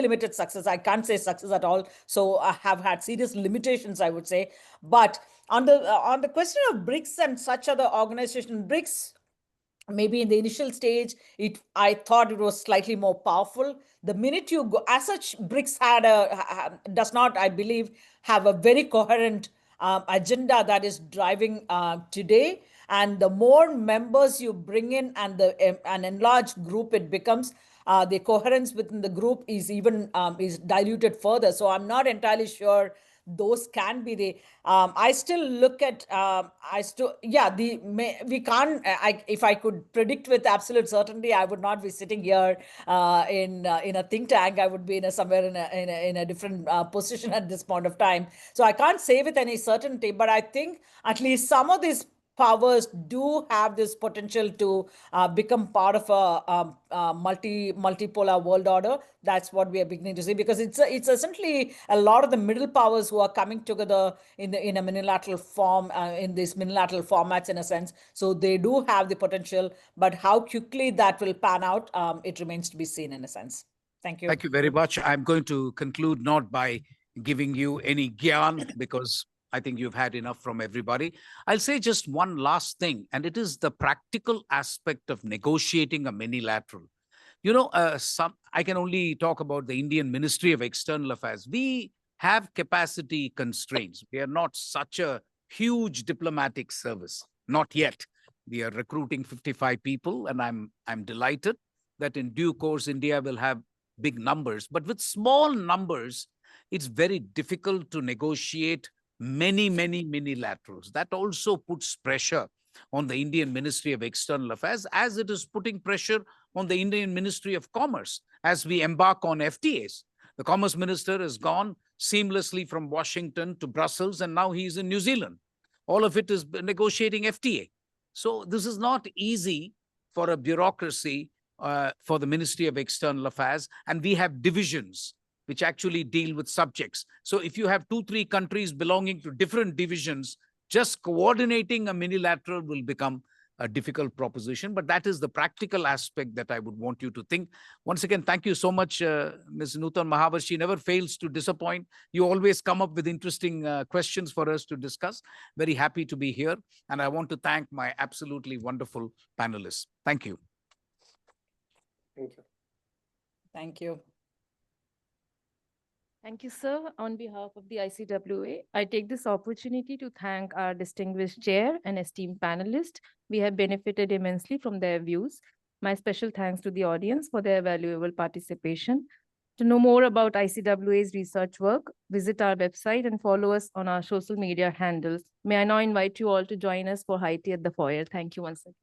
limited success. I can't say success at all. So I have had serious limitations, I would say. But on the question of BRICS and such other organizations, BRICS, maybe in the initial stage, I thought it was slightly more powerful. The minute you go, as such, BRICS does not, I believe, have a very coherent agenda that is driving today. And the more members you bring in and an enlarged group it becomes, the coherence within the group is even is diluted further. So I'm not entirely sure those can be the I still look at we can't if I could predict with absolute certainty, I would not be sitting here in a think tank. I would be somewhere in a different position at this point of time. So I can't say with any certainty, but I think at least some of these powers do have this potential to become part of a multipolar world order. That's what we are beginning to see, because it's essentially a lot of the middle powers who are coming together in a minilateral form, in these minilateral formats in a sense. So they do have the potential, but how quickly that will pan out, it remains to be seen in a sense. Thank you. Thank you very much. I'm going to conclude not by giving you any gyan, because I think you've had enough from everybody. I'll say just one last thing, and it is the practical aspect of negotiating a minilateral. You know, I can only talk about the Indian Ministry of External Affairs. We have capacity constraints. We are not such a huge diplomatic service, not yet. We are recruiting 55 people, and I'm delighted that in due course India will have big numbers. But with small numbers, it's very difficult to negotiate many minilaterals. That also puts pressure on the Indian Ministry of External Affairs, as it is putting pressure on the Indian Ministry of Commerce as we embark on FTAs. The Commerce Minister has gone seamlessly from Washington to Brussels, and now he's in New Zealand. All of it is negotiating FTA. So this is not easy for a bureaucracy, for the Ministry of External Affairs, and we have divisions which actually deal with subjects. So if you have 2-3 countries belonging to different divisions, just coordinating a minilateral will become a difficult proposition. But that is the practical aspect that I would want you to think. Once again, thank you so much, Ms. Nutan Mahawar. She never fails to disappoint. You always come up with interesting questions for us to discuss. Very happy to be here. And I want to thank my absolutely wonderful panelists. Thank you. Thank you. Thank you. Thank you, sir. On behalf of the ICWA, I take this opportunity to thank our distinguished chair and esteemed panelists. We have benefited immensely from their views. My special thanks to the audience for their valuable participation. To know more about ICWA's research work, visit our website and follow us on our social media handles. May I now invite you all to join us for high tea at the foyer. Thank you once again.